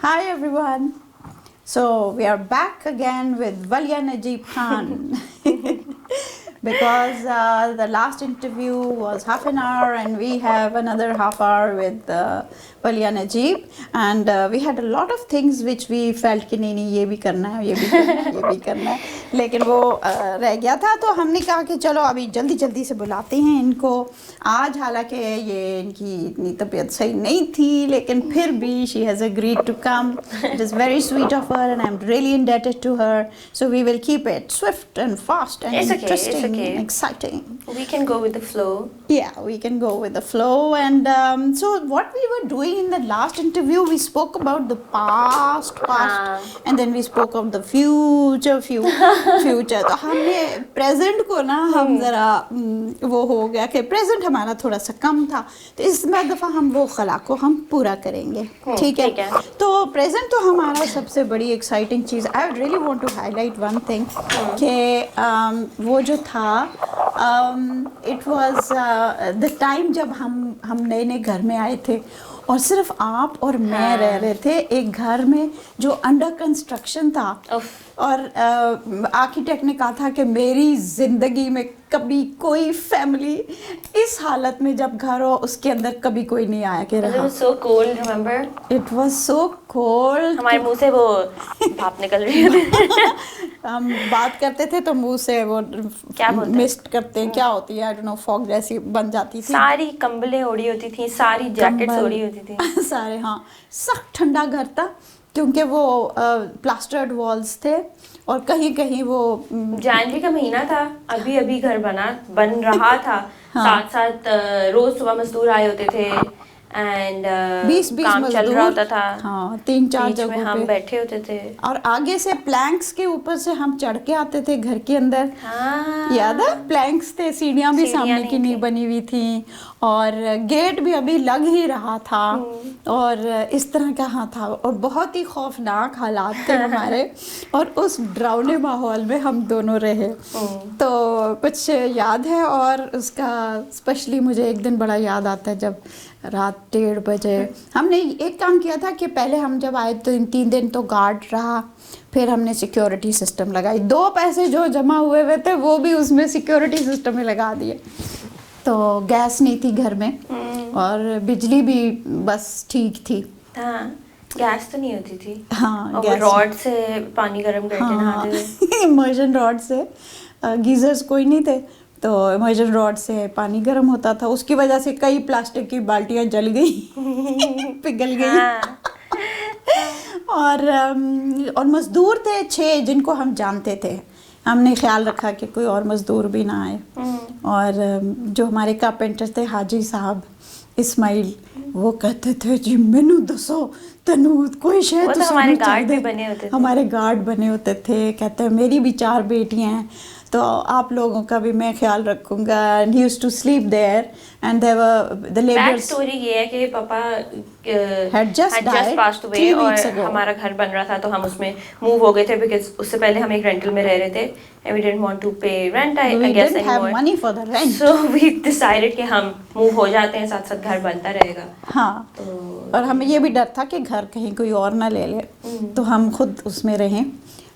Hi everyone. So we are back again with Waliya Najib Khan because the last interview was half an hour and we have another half hour with Waliya Najib and we had a lot of things which we felt कि नहीं ये भी करना है ये भी करना है ये भी करना है लेकिन वो रह गया था तो हमने कहा कि चलो अभी जल्दी जल्दी से बुलाते हैं इनको आज हालांकि ये इनकी इतनी तबीयत सही नहीं थी लेकिन फिर भी she has agreed to come. It is very sweet of her and I'm really indebted to her. So we will keep it swift and fast and interesting and exciting. We can go with the flow. Yeah, we can go with the flow. And so what we were doing in the last interview, we spoke about the past, and then we spoke of the future. तो हमने present को ना हम जरा वो हो गया कि present हमारा थोड़ा सा कम था तो इस दफ़ा हम वो खला को हम पूरा करेंगे ठीक है तो present तो हमारा सबसे बड़ी exciting cheese I would really want to highlight one thing कि वो जो था it was the time जब हम नए नए घर में आए थे और सिर्फ आप और मैं रह रहे थे एक घर में जो अंडर कंस्ट्रक्शन था और आर्किटेक्ट ने कहा था कि मेरी ज़िंदगी में कभी कोई फैमिली इस हालत में जब घर हो उसके अंदर कभी कोई नहीं आया के रहा। It was so cold, remember? It was so cold. हमारे मुंह से वो भाप निकल रही थी। हम बात करते थे तो मुंह से वो क्या बोलते हैं? मिस्ट करते हैं क्या होती है I don't know fog जैसी बन जाती थी। सारी कंबलें ओढ़ी होती थी सारी जैकेट्स ओढ़ी होती थी सारे हाँ सख्त ठंडा घर था क्योंकि वो प्लास्टर्ड वॉल्स थे और कहीं कहीं वो जनवरी का महीना था अभी घर बन रहा था साथ साथ रोज सुबह मजदूर आए होते थे एंड 20 काम चल रहा होता था हाँ 3-4 जगहों पे हम बैठे होते थे और आगे से प्लैंक्स के ऊपर से हम चढ़ के आते थे घर के अंदर याद है प्लैंक्स थे सीढ़ियाँ भी सामने की नहीं बनी हुई थी और गेट भी अभी लग ही रहा था और इस तरह का हाँ था और बहुत ही खौफनाक हालात थे हमारे और उस डरावने माहौल में हम दोनों रहे तो कुछ याद है और उसका स्पेशली मुझे एक दिन बड़ा याद आता है जब रात 1:30 बजे हमने एक काम किया था कि पहले हम जब आए तो इन 3 दिन तो गार्ड रहा फिर हमने सिक्योरिटी सिस्टम लगाई 2 पैसे जो जमा हुए थे वो भी उसमें सिक्योरिटी सिस्टम में लगा दिए तो गैस नहीं थी घर में और बिजली भी बस ठीक थी हाँ गैस तो नहीं होती थी हाँ और रॉड से पानी गर्म करके नहाते थे इमर्जन रॉड से गीजर्स कोई नहीं थे तो इमर्जन रॉड से पानी गर्म होता था उसकी वजह से कई प्लास्टिक की बाल्टियां जल गई पिघल गई और मजदूर थे 6 जिनको हम जानते थे हमने ख्याल रखा कि कोई और मजदूर भी ना आए और जो हमारे कारपेंटर थे हाजी साहब इस्माइल वो कहते थे जी मैनू दसो तनु कोई शायद तो हमारे गार्ड भी बने होते थे हमारे गार्ड बने होते थे कहते हैं मेरी भी 4 बेटियां हैं तो आप लोगों का भी मैं ख्याल रखूंगा and he used to sleep there and there were the laborers back story ये है कि पापा had just passed away और हमारा घर बन रहा था तो हम उसमें मूव हो गए थे because उससे पहले हम एक रेंटल में रह रहे थे and we didn't want to pay rent I guess we didn't have money for the rent so we decided कि हम मूव हो जाते हैं साथ साथ घर बनता रहेगा हाँ और हमें ये भी डर था कि घर कहीं कोई और ना ले ले तो हम खुद उसमें रहें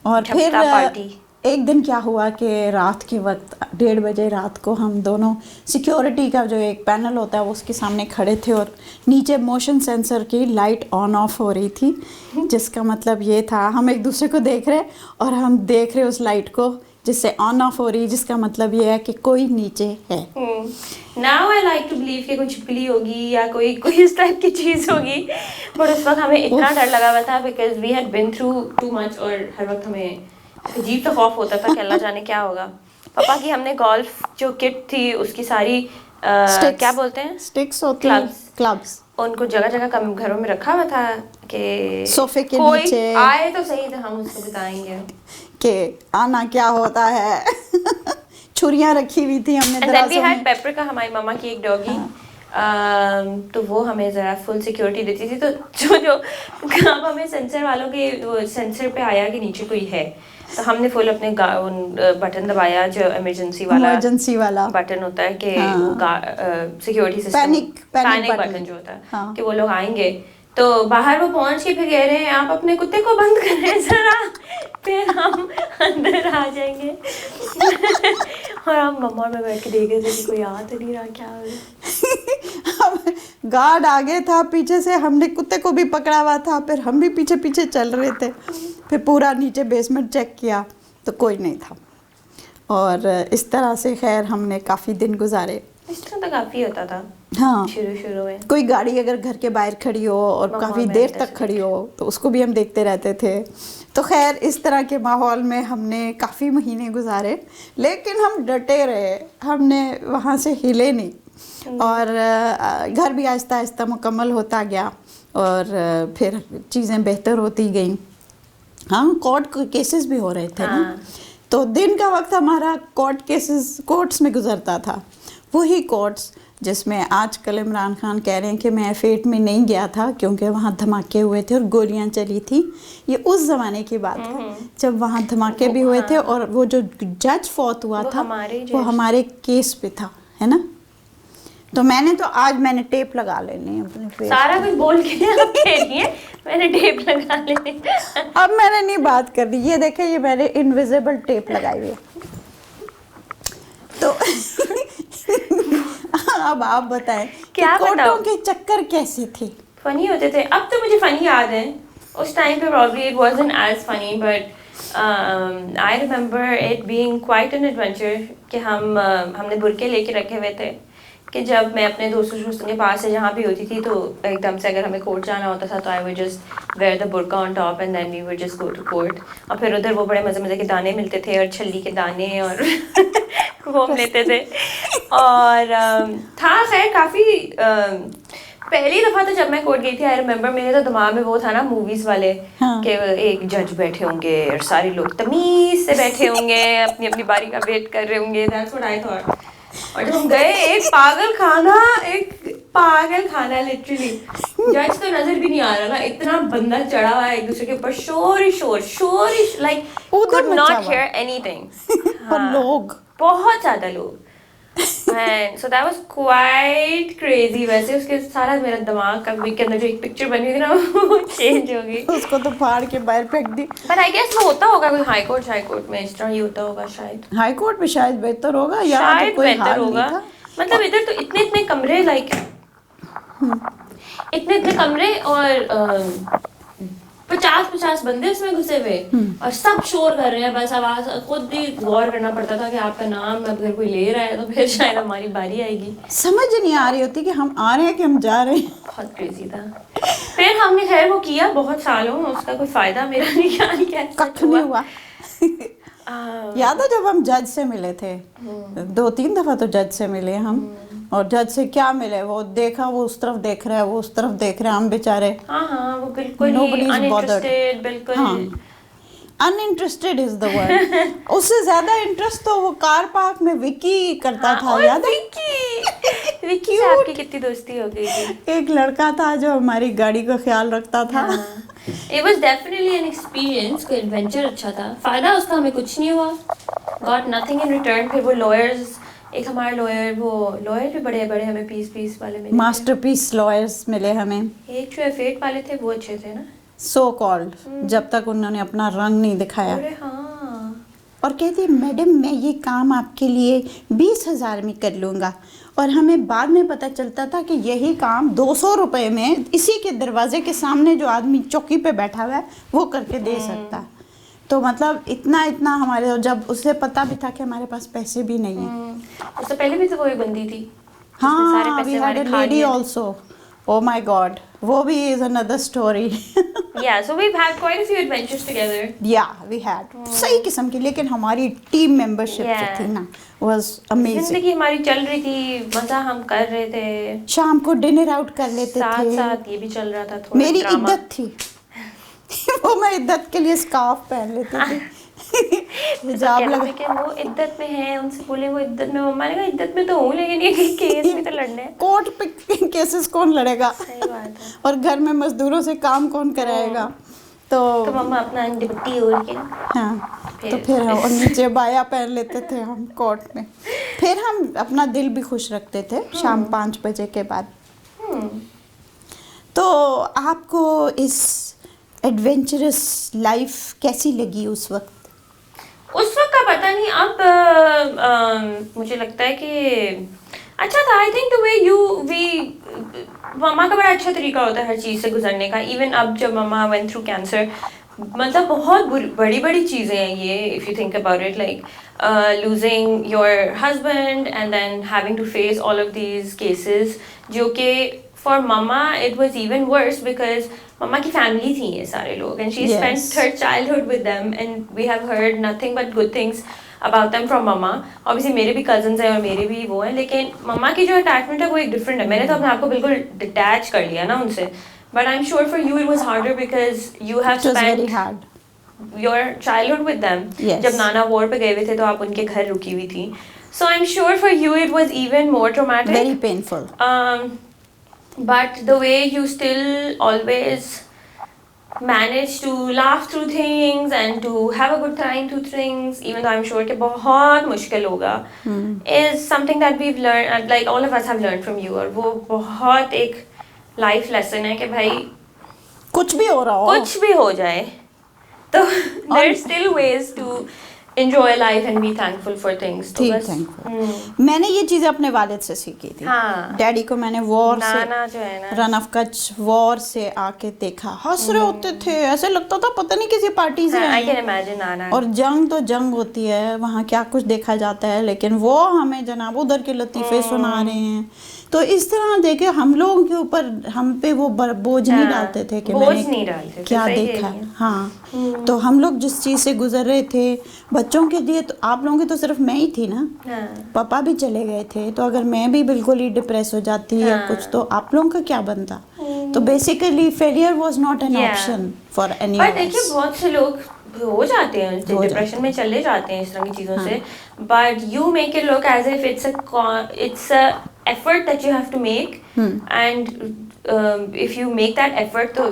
और फिर एक दिन क्या हुआ कि रात के वक्त 1:30 बजे रात को हम दोनों सिक्योरिटी का जो एक पैनल होता है वो उसके सामने खड़े थे और नीचे मोशन सेंसर की लाइट ऑन ऑफ हो रही थी जिसका मतलब ये था हम एक दूसरे को देख रहे और हम देख रहे उस लाइट को जिससे ऑन ऑफ हो रही जिसका मतलब ये है कि कोई नीचे है Now I like to believe कि कोई छिपकली होगी या कोई इस टाइप की चीज़ होगी पर उस वक्त हमें इतना डर लगा हुआ था because we had been through too much और हर वक्त हमें अजीब तो खौफ होता था कि अल्लाह जाने क्या होगा पापा की हमने गोल्फ जो किट थी उसकी सारी क्या बोलते हैं स्टिक्स होती हैं क्लब्स उनको जगह जगह घरों में रखा हुआ था कि सोफे के कोई नीचे आए तो सही तो हम उसको बताएंगे कि आना क्या होता है छुरियां रखी हुई थी हमने दराजों में पेपर का हमारी मामा की एक डॉगी तो वो हमें ज़रा फुल सिक्योरिटी देती थी तो जो अब हमें सेंसर वालों के वो सेंसर पे आया कि नीचे कोई है तो हमने फुल अपने बटन दबाया जो इमरजेंसी वाला बटन होता है कि सिक्योरिटी सिस्टम पैनिक बटन जो होता है कि वो लोग आएंगे तो बाहर वो पहुंच के फिर कह रहे हैं आप अपने कुत्ते को बंद करें जरा, फिर हम अंदर आ जाएंगे। और हम मम्मा और मैं बैठ के देख रहे थे कि कोई आ तो नहीं रहा, क्या हो रहा है। गार्ड आगे था, पीछे से हमने कुत्ते को भी पकड़ा हुआ था, फिर हम भी पीछे पीछे चल रहे थे। फिर पूरा नीचे बेसमेंट चेक किया तो कोई नहीं था। और इस तरह से खैर हमने काफ़ी दिन गुजारे। इस तरह तो काफ़ी होता था हाँ, शुरू में। कोई गाड़ी अगर घर के बाहर खड़ी हो और काफ़ी देर तक खड़ी हो तो उसको भी हम देखते रहते थे। तो खैर इस तरह के माहौल में हमने काफ़ी महीने गुजारे, लेकिन हम डटे रहे, हमने वहाँ से हिले नहीं। और घर भी आहिस्ता आहिस्ता मुकम्मल होता गया और फिर चीज़ें बेहतर होती गई। हाँ, कोर्ट केसेस भी हो रहे थे ना, तो दिन का वक्त हमारा कोर्ट्स में गुजरता था। वही कोर्ट्स जिसमें आजकल इमरान खान कह रहे हैं कि मैं फेट में नहीं गया था क्योंकि वहाँ धमाके हुए थे और गोलियां चली थी। ये उस ज़माने की बात है जब वहाँ धमाके भी हुए थे और वो जो जज फौत हुआ था वो हमारे केस पे था, है ना। तो मैंने टेप लगा लेनी है अपने फेस। सारा कुछ बोल के आप कह रही हैं मैंने टेप लगा लेनी। अब मैंने नहीं बात कर दी, ये देखे ये मैंने इनविजिबल टेप लगाई हुई है। तो अब आप बताएं क्या कोर्टों के चक्कर कैसे थे? फनी होते थे। अब तो मुझे फनी याद है, उस टाइम पे probably it wasn't as funny but I remember it being quite an adventure कि हमने बुरके लेके रखे हुए थे कि जब मैं अपने दोस्तों के पास से जहाँ भी होती थी तो एकदम से अगर हमें कोर्ट जाना होता था तो I would just wear the burqa on top and then we would just go to court। और फिर उधर वो बड़े मज़े के दाने मिलते थे और छल्ली के दाने और वो हम लेते थे। और था खैर काफ़ी पहली दफ़ा तो जब मैं कोर्ट गई थी आई रिमेम्बर मेरे तो दिमाग में वो था ना मूवीज़ वाले कि एक जज बैठे होंगे और सारे लोग तमीज़ से बैठे होंगे अपनी अपनी बारी का वेट कर रहे होंगे। That's what I thought. और जब हम गए एक पागल खाना लिटरली, जज तो नजर भी नहीं आ रहा ना, इतना बंदा चढ़ा हुआ है एक दूसरे के ऊपर, शोर ही like could not hear anything. और लोग बहुत ज्यादा लोग and so that was quite crazy. वैसे उसके सारा मेरा दिमाग का वीक के अंदर जो एक पिक्चर बनी थी ना वो चेंज हो गई। उसको तो फाड़ के बाहर फेंक दी। पर आई गेस वो होता होगा कोई हाई कोर्ट में इस तरह ही होता होगा शायद। हाई कोर्ट में शायद बेहतर होगा या शायद तो कोई बेहतर हाल होगा। नहीं था। मतलब इधर तो इतने कमरे लाइक इतने कमरे और 50 बंदे उसमें घुसे हुए और सब शोर कर रहे हैं। बस आवाज खुद भी गौर करना पड़ता था कि आपका नाम अगर कोई ले रहा है तो फिर शायद हमारी बारी आएगी। समझ नहीं आ रही होती कि हम आ रहे हैं कि हम जा रहे हैं। बहुत क्रेजी था। फिर हमने खैर वो किया बहुत सालों, उसका कोई फायदा मेरा कख नहीं हुआ। याद है जब हम जज से मिले थे, 2-3 दफा तो जज से मिले हम, और जज से क्या मिले, वो देखा वो उस तरफ देख रहा है, वो उस तरफ देख रहे हैं, हम बेचारे वो बिल्कुल ही अनइंटरेस्टेड, बिल्कुल अनइंटरेस्टेड इज द वर्ड। उससे ज्यादा इंटरेस्ट तो वो कार पार्क में विकी करता था। याद है विकी से आपकी कितनी दोस्ती हो गई थी। एक लड़का था जो हमारी गाड़ी का ख्याल रखता था। It was definitely an experience, कोई एडवेंचर अच्छा था। फायदा उसका हमें कुछ नहीं हुआ, got nothing in return। फिर वो लॉयर्स, एक हमारा लॉयर भी बड़े हमें पीस वाले मिले, मास्टरपीस लॉयर्स मिले हमें। एक जो एफेट वाले थे वो अच्छे थे ना, सो कॉल्ड, जब तक उन्होंने अपना रंग नहीं दिखाया। अरे हाँ। और कहती मैडम मैं ये काम आपके लिए 20,000 में कर लूँगा, और हमें बाद में पता चलता था कि यही काम 200 रुपये में इसी के दरवाजे के सामने जो आदमी चौकी पे बैठा हुआ है वो करके दे सकता है। तो मतलब इतना हमारे, जब उसे पता भी था कि हमारे पास पैसे भी नहीं है। उससे पहले भी तो कोई बंदी थी। हाँ, we had a lady also. Oh my God, वो भी is another story. Yeah, so we've had quite a few adventures together. Yeah, we had. सही किस्म की, लेकिन हमारी टीम मेंबरशिप जो थी ना was amazing. जिंदगी हमारी चल रही थी, मजा हम कर रहे थे। शाम को डिनर आउट कर लेते थे। साथ ये भी चल रहा था थोड़ा। मेरी इद्दत थी वो मैं इद्दत के लिए स्कार्फ पहन लेती थी। हिजाब लगा के वो इद्दत में है, उनसे बोले वो इद्दत में। मम्मा ने कहा इद्दत में तो हूँ, लेकिन ये केस में तो लड़ने हैं। कोर्ट पे केसेस कौन लड़ेगा? सही बात है। और घर में मजदूरों से काम कौन कराएगा? तो मम्मा अपना दुपट्टी ओढ़ के, हाँ, तो फिर हम और नीचे बाया पहन लेते थे हम कोर्ट में। फिर हम अपना दिल भी खुश रखते थे शाम 5 बजे के बाद। तो आपको इस एडवेंचरस लाइफ कैसी लगी उस वक्त? उस वक्त का पता नहीं, अब मुझे लगता है कि अच्छा था। I think the way we मम्मा का बड़ा अच्छा तरीका होता है हर चीज़ से गुजरने का। इवन अब जब मम्मा वेंट थ्रू कैंसर, मतलब बहुत बड़ी बड़ी चीज़ें हैं ये, if you think about it, like losing your husband and then having to face all of these cases, जो कि for mamma it was even worse because mamma की फैमिली थी ये सारे लोग, and she spent her childhood with them, and we have heard nothing but good things about them from mamma. Obviously मेरे भी cousins हैं और मेरे भी वो हैं, लेकिन मम्मा की जो अटैचमेंट है वो एक डिफरेंट है। मैंने तो अपने आप को बिल्कुल डिटैच कर लिया ना उनसे, but I am sure for you it was harder because you have spent your childhood with them. जब नाना वॉर पे गए हुए थे तो आप उनके घर रुकी हुई थी, so I am sure for you it was even more traumatic, very painful, but the way you still always manage to laugh through things and to have a good time through things, even though I'm sure कि बहुत मुश्किल होगा, is something that we've learned, like all of us have learned from you, और वो बहुत एक life lesson है कि भाई कुछ भी हो रहा हो, कुछ भी हो जाए तो there's still ways to enjoy life and be thankful for things. तो बस मैंने ये चीज़ें अपने वालिद से सीखी थी। हाँ, डैडी को मैंने वॉर से, नाना जो है ना, रन ऑफ कच्छ वॉर से आके देखा, हंस रहे होते थे, ऐसे लगता था पता नहीं किसी पार्टी से I can imagine नाना। और जंग तो जंग होती है, वहाँ क्या कुछ देखा जाता है, लेकिन वो हमें जनाब उधर के लतीफ़े सुना रहे हैं। तो इस तरह देखे हम लोगों के ऊपर, हम पे वो बोझ नहीं डालते थे कि मैंने क्या देखा है। हाँ, तो हम लोग जिस चीज़ से गुजर रहे थे बच्चों के लिए, तो आप लोगों की तो सिर्फ मैं ही थी ना, पापा भी चले गए थे, तो अगर मैं भी बिल्कुल ही डिप्रेस हो जाती या कुछ, तो आप लोगों का क्या बनता। तो basically failure was not an option for any of us. देखिए बहुत से लोग हो जाते हैं डिप्रेशन में, चले जाते हैं इस तरह की चीज़ों से, but you make it look as if it's a effort that you have to make, and if you make that effort तो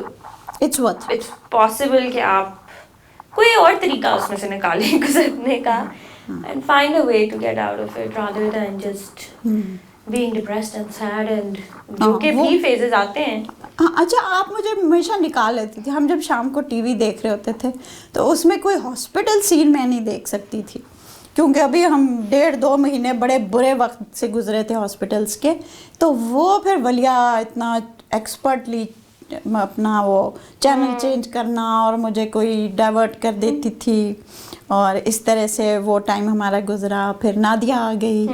it's possible कि आप कोई और तरीका उसमें से निकालें गुजरने का, and find a way to get out of it rather than just being depressed and sad, and जो के भी phases आते हैं। हाँ, अच्छा, आप मुझे हमेशा निकाल लेती थी। हम जब शाम को टीवी देख रहे होते थे तो उसमें कोई हॉस्पिटल सीन मैं नहीं देख सकती थी, क्योंकि अभी हम 1.5-2 महीने बड़े बुरे वक्त से गुजरे थे हॉस्पिटल्स के। तो वो फिर वलिया इतना एक्सपर्टली अपना वो चैनल चेंज करना और मुझे कोई डाइवर्ट कर देती थी, और इस तरह से वो टाइम हमारा गुजरा। फिर नादिया आ गई।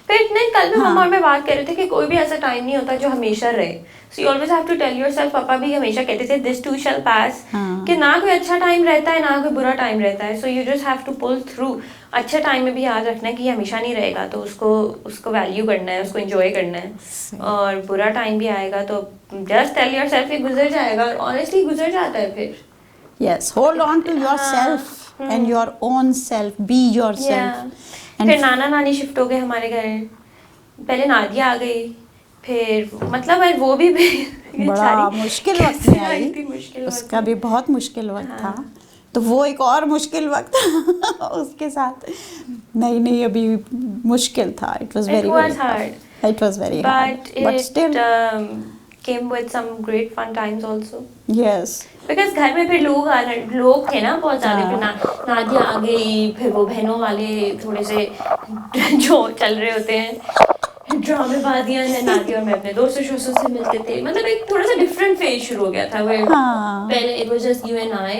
फिर इतने कल भी मम्मा और मैं बात कर रहे थे कि कोई भी ऐसा टाइम नहीं होता जो हमेशा रहे, so you always have to tell yourself. पापा भी हमेशा कहते थे दिस टू शैल पास, कि ना कोई अच्छा टाइम रहता है ना कोई बुरा टाइम रहता है, so you just have to pull through. अच्छे टाइम में भी याद रखना है कि ये हमेशा नहीं रहेगा, तो उसको वैल्यू करना है, उसको एंजॉय करना है, और बुरा टाइम भी आएगा तो जस्ट टेल योरसेल्फ ये गुजर जाएगा, और ऑनेस्टली गुजर जाता है फिर। Yes, hold on to yourself and your own self, be yourself. फिर नाना नानी शिफ्ट हो गए हमारे घर, पहले नादिया आ गई, फिर मतलब है वो भी बड़ा मुश्किल वक्त में आई, उसका भी बहुत मुश्किल वक्त था, तो वो एक और मुश्किल वक्त उसके साथ नहीं अभी मुश्किल था। It was very hard. It was very hard, but still came with some great fun times also. Yes. Because घर में फिर लोग थे ना बहुत ज़्यादा, फिर नादिया आ गई, फिर वो बहनों वाले थोड़े से जो चल रहे होते हैं ड्रामेबाजियाँ, नादिया और मैं अपने दोस्तों से मिलते थे, मतलब एक थोड़ा सा डिफरेंट फेज शुरू हो गया था। पहले it was just you and I,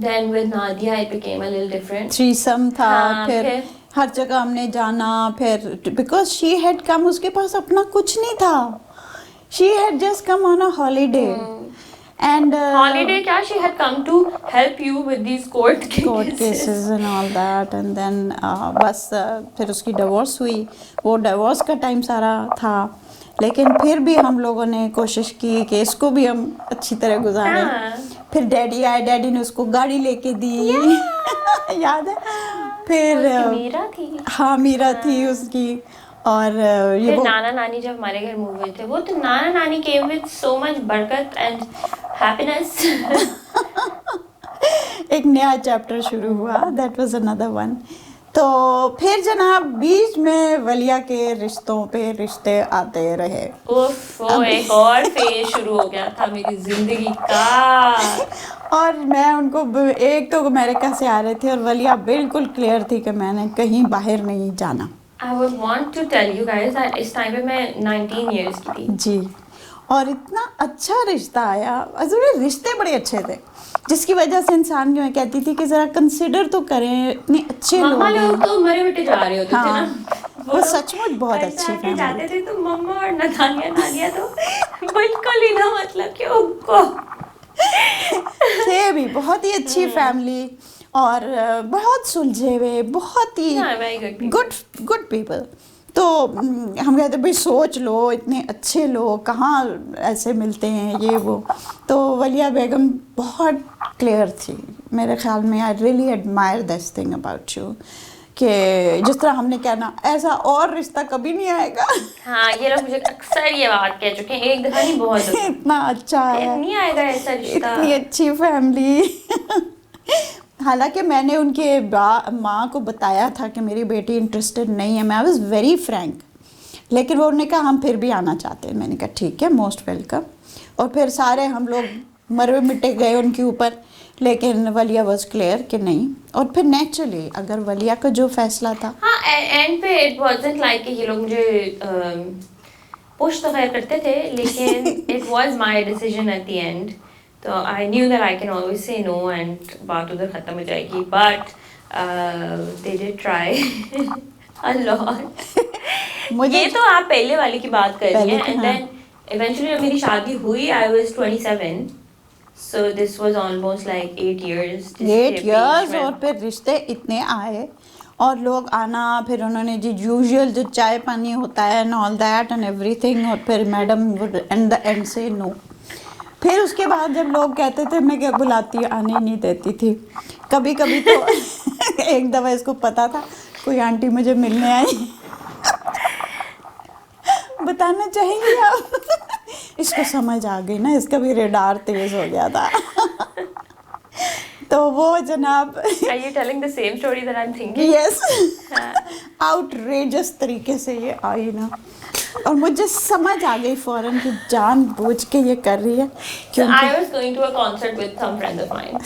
then with Nadia it became a little different. Threesome था, फिर हर जगह हमने जाना, फिर because she had come, उसके पास अपना कुछ नहीं था, she had just come on a holiday. And holiday क्या, she had come to help you with these court cases and all that, and then बस फिर उसकी डिवोर्स हुई, वो डिवोर्स का टाइम सारा था, लेकिन फिर भी हम लोगों ने कोशिश की कि इसको भी हम अच्छी तरह गुजारें। फिर डैडी आए, डैडी ने उसको गाड़ी लेके दी याद है, फिर मीरा थी, हाँ मीरा थी उसकी, और ये फिर नाना नानी जब हमारे घर मूव हुए थे, वो तो नाना नानी केम विद सो मच बरकत एंड हैप्पीनेस। एक नया चैप्टर शुरू हुआ, दैट वाज अनदर वन। तो फिर जनाब बीच में वलिया के रिश्तों पे रिश्ते आते रहे। उफ, वो एक और फेज शुरू हो गया था मेरी जिंदगी का। और मैं उनको एक तो अमेरिका से आ रहे थे और वलिया बिल्कुल क्लियर थी कि मैंने कहीं बाहर नहीं जाना। I would want to tell you guys that इस टाइम पे मैं 19 years की थी जी, और इतना अच्छा रिश्ता आया, असल रिश्ते बड़े अच्छे थे जिसकी वजह से इंसान जो है कहती थी कि ज़रा कंसिडर तो करें, इतने अच्छे लोग मम्मा हैं। लोग तो मरे मिटे जा रहे होते थे हाँ, ना, वो सचमुच बहुत ऐसे अच्छी आके फैमिली जाते थे तो मम्मा और नदानिया नानिया तो बिल्कुल ही ना, मतलब कि उनको थे भी बहुत ही अच्छी फैमिली और बहुत सुलझे हुए, बहुत ही Yeah, very good people. Good people. तो हम कहते भाई सोच लो, इतने अच्छे लोग कहाँ ऐसे मिलते हैं ये वो। तो वलिया बेगम बहुत क्लियर थी मेरे ख्याल में। I really admire this thing about you कि जिस तरह हमने कहना ऐसा और रिश्ता कभी नहीं आएगा। हाँ, ये लोग मुझे अक्सर ये बात कह चुके हैं, एक दफा नहीं बहुत दफा। इतना अच्छा है, नहीं आएगा ऐसा रिश्ता। इतनी अच्छी फैमिली। हालांकि मैंने उनके माँ को बताया था कि मेरी बेटी इंटरेस्टेड नहीं है, मैं आई वाज वेरी फ्रैंक, लेकिन वो उन्होंने कहा हम फिर भी आना चाहते हैं। मैंने कहा ठीक है, मोस्ट वेलकम। और फिर सारे हम लोग मरवे मिटे गए उनके ऊपर, लेकिन वलिया वाज क्लियर कि नहीं। और फिर नेचुरली अगर वलिया का जो फैसला था, हाँ, एंड पे इट वाजंट लाइक कि ये लोग मुझे पुश तो खैर करते थे, लेकिन it was my decision at the end. तो I knew that I can always say no and बात उधर खत्म हो जाएगी, but they did try a lot. ये तो आप पहले वाली की बात कर रही हैं, एंड देन इवेंचुअली जब मेरी शादी हुई I was 27, so this was almost like 8 years. 8 years और फिर रिश्ते इतने आए और लोग आना, फिर उन्होंने जी यूजुअल जो चाय पानी होता है and all that and everything, और फिर madam would and the end से नो। फिर उसके बाद जब लोग कहते थे मैं क्या बुलाती, आने नहीं देती थी। कभी कभी तो एक दफ़ा इसको पता था कोई आंटी मुझे मिलने आई, बताना चाहेंगे आप? इसको समझ आ गई ना, इसका भी रेडार तेज हो गया था। तो वो जनाब Are you telling the same story that I'm thinking? Yes, outrageous तरीके से ये आई ना, और मुझे समझ आ गई फौरन कि जानबूझ के ये कर रही है। So I was going to a concert with some friend of mine.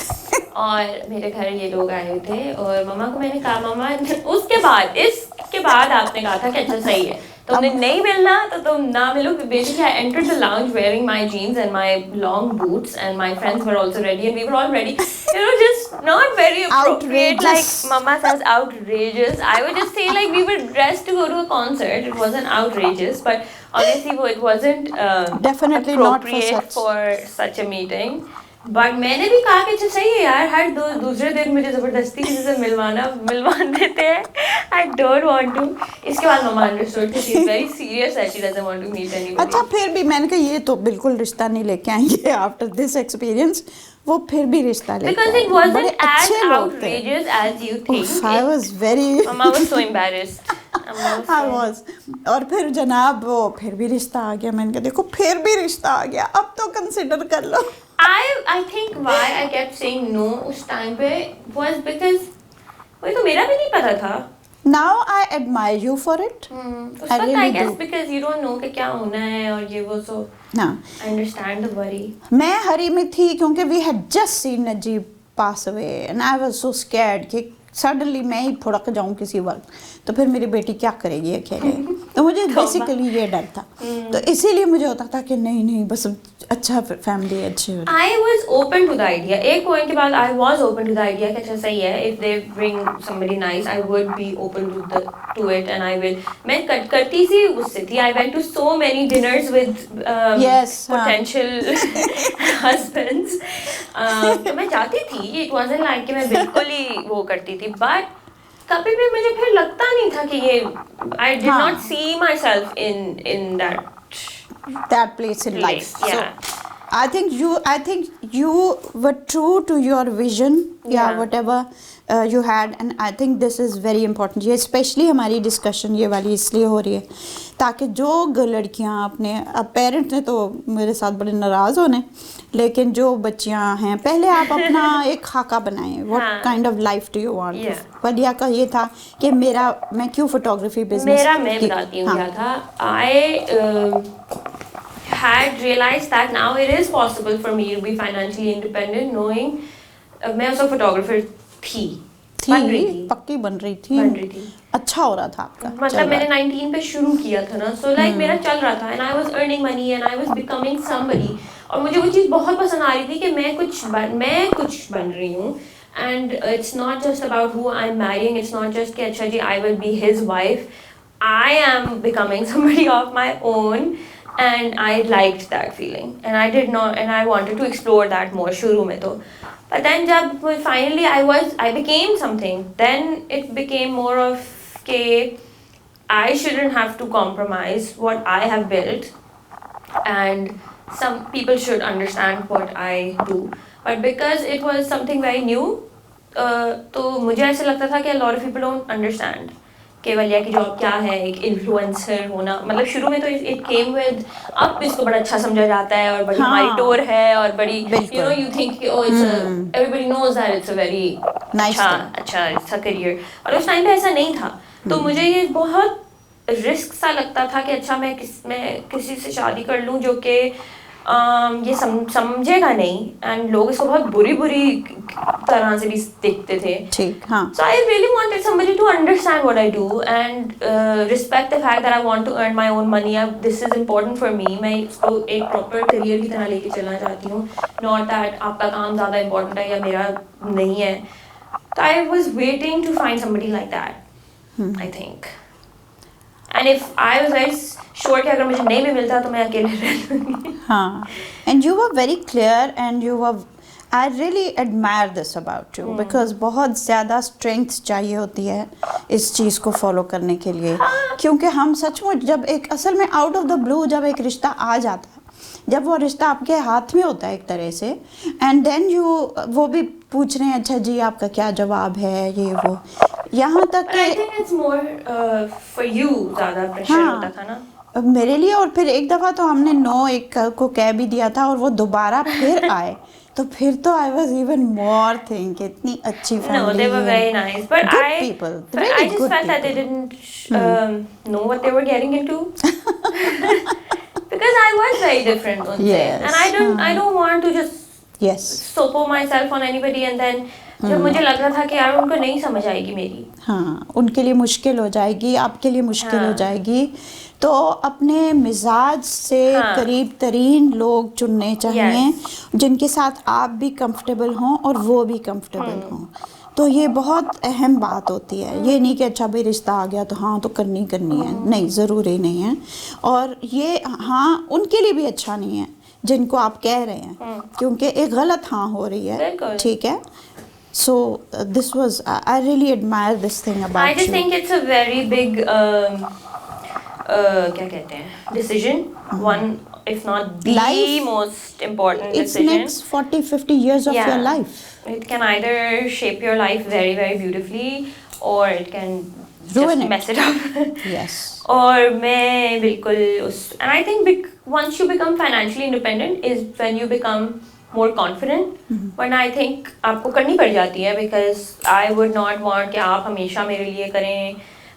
और मेरे घर ये लोग आए हुए थे और मम्मा को मैंने कहा मम्मा, इसके बाद आपने कहा था कि अच्छा सही है, तुमने नहीं मिलना तो तुम ना मिलो। Basically I entered the lounge wearing my jeans and my long boots and my friends were also ready and we were all ready. You know, just not very appropriate. Outrageous. Like mama says outrageous. I would just say like we were dressed to go to a concert. It wasn't outrageous, but obviously it wasn't Definitely not appropriate for such a meeting. But मैंने भी कहा कि अच्छा सही है यार, हर दूसरे दिन मुझे ज़बरदस्ती किसी से मिलवान देते हैं। I don't want to. इसके बाद मम्मा अंडरस्टूड कि she is very serious and she doesn't want to meet anybody. अच्छा, फिर भी मैंने कहा ये तो बिल्कुल रिश्ता नहीं लेके आएंगे आफ्टर दिस एक्सपीरियंस। वो फिर भी रिश्ता लेके Because it wasn't as outrageous as you think. I was very Mama was so embarrassed. I was. और फिर जनाब वो फिर भी रिश्ता आ गया। मैंने कहा देखो फिर भी रिश्ता आ गया, अब तो कंसिडर कर लो। I think why I kept saying no उस टाइम पे was because वही तो मेरा भी नहीं पता था। Now I admire you for it. उस I वक्त really I guess do. because you don't know कि क्या होना है और ये वो, so हाँ, I understand the worry. मैं हरी में थी क्योंकि we had just seen Najib pass away and I was so scared कि सडनली मैं ही फुड़क जाऊं किसी वक्त, तो फिर मेरी बेटी क्या करेगी अकेले। तो मुझे बेसिकली ये डर था, तो इसीलिए मुझे होता था कि नहीं बस अच्छा फैमिली अच्छी हो। I was open to the idea. एक पॉइंट के बाद I was open to the idea कि अच्छा सही है, if they bring somebody nice I would be open to it and I will. मैं करती सी उससे थी। I went to so many dinners with potential husbands. तो मैं जाती थी, it wasn't like कि मैं बिल्कुल ही वो करती थी, but कभी भी मुझे फिर लगता नहीं था कि ये I did not see myself in that place in life. Yeah. So I think you were true to your vision, whatever you had, and I think this is very important. ये स्पेशली हमारी discussion ये वाली इसलिए हो रही है ताकि जो लड़कियां अपने, अब पेरेंट्स ने तो मेरे साथ बड़े नाराज़ होने, लेकिन जो बच्चियां हैं पहले आप अपना एक खाका बनाएं. What kind of life do you want. वलिया का ये था कि मैं क्यों फोटोग्राफी बिजनेस, मैं बताती हूँ क्या था. I had realized that now it is possible for me to be financially independent, knowing मैं उस वक्त फोटोग्राफर पक्की बन रही थी. अच्छा हो रहा था आपका. मतलब मैंने 19 पे शुरू किया था ना, so like मेरा चल रहा था, and I was earning money and I was becoming somebody. और मुझे वो चीज़ बहुत पसंद आ रही थी कि मैं कुछ बन रही हूँ. And it's not just about who I'm marrying. It's not just कि अच्छा जी I will be his wife. I am becoming somebody of my own. And I liked that feeling, and I wanted to explore that more शुरू में तो. But then जब finally I became something, then it became more of के I shouldn't have to compromise what I have built, and some people should understand what I do. But because it was something very new, तो मुझे ऐसे लगता था कि a lot of people don't understand कि वलिया की job क्या है, एक इन्फ्लुएंसर होना. मतलब शुरू में तो इट केम विद, अब इसको बड़ा अच्छा समझा जाता है और बड़ी हमारी टोर है और बड़ी you think कि it's everybody knows that it's a very अच्छा it's a career. और उस टाइम पे ऐसा नहीं था. तो मुझे ये बहुत रिस्क सा लगता था कि अच्छा मैं किसी से शादी कर लूँ जो कि ये समझेगा नहीं, एंड लोग इसको बहुत बुरी तरह से भी देखते थे. ठीक, हाँ. So I really wanted somebody to understand what I do and respect the fact that I want to earn my own money. This is important for me. मैं इसको एक proper career की तरह लेके चलना चाहती हूँ. Not that आपका काम ज़्यादा important है या मेरा नहीं है. So I was waiting to find somebody like that. I think. And if I was very sure कि अगर मुझे नहीं भी मिलता तो मैं अकेले रह लूँगी. हाँ. And you were very clear and you were, I really admire this about you because बहुत ज़्यादा strength चाहिए होती है इस चीज़ को follow करने के लिए. क्योंकि हम सचमुच जब एक असल में out of the blue जब एक रिश्ता आ जाता है, जब वो रिश्ता आपके हाथ में होता है एक तरह से, एंड देन वो भी पूछ रहे हैं अच्छा जी आपका क्या जवाब है, ये वो, यहाँ तक I think it's more for you ज़्यादा प्रेशर होता था ना मेरे लिए. और फिर एक दफ़ा तो हमने नो एक को कह भी दिया था और वो दोबारा फिर आए तो फिर तो I was even more think इतनी अच्छी family. No, they were very nice, but people, I just felt that they didn't know what they were getting into. Because I was very different on set, and I don't want to just soap myself on anybody, and then जब मुझे लग रहा था कि यार उनको नहीं समझ आएगी मेरी, हाँ, उनके लिए मुश्किल हो जाएगी, आपके लिए मुश्किल हो जाएगी, तो अपने मिजाज से करीब तरीन लोग चुनने चाहिए जिनके साथ आप भी कंफर्टेबल हों और वो भी कंफर्टेबल हों. तो ये बहुत अहम बात होती है. ये नहीं कि अच्छा भाई रिश्ता आ गया तो हाँ तो करनी है, नहीं, ज़रूरी नहीं है. और ये हाँ उनके लिए भी अच्छा नहीं है जिनको आप कह रहे हैं, क्योंकि एक गलत हाँ हो रही है. ठीक है. So this was, I really admire this thing about you. I just think it's a very big क्या कहते हैं decision, one if not the most important decision. It's next 40-50 years of your life. It can either shape your life very very beautifully or it can ruin just mess it up. Yes. और मैं बिल्कुल and I think once you become financially independent is when you become more confident. But I think आपको करनी पड़ जाती है because I would not want कि आप हमेशा मेरे लिए करें.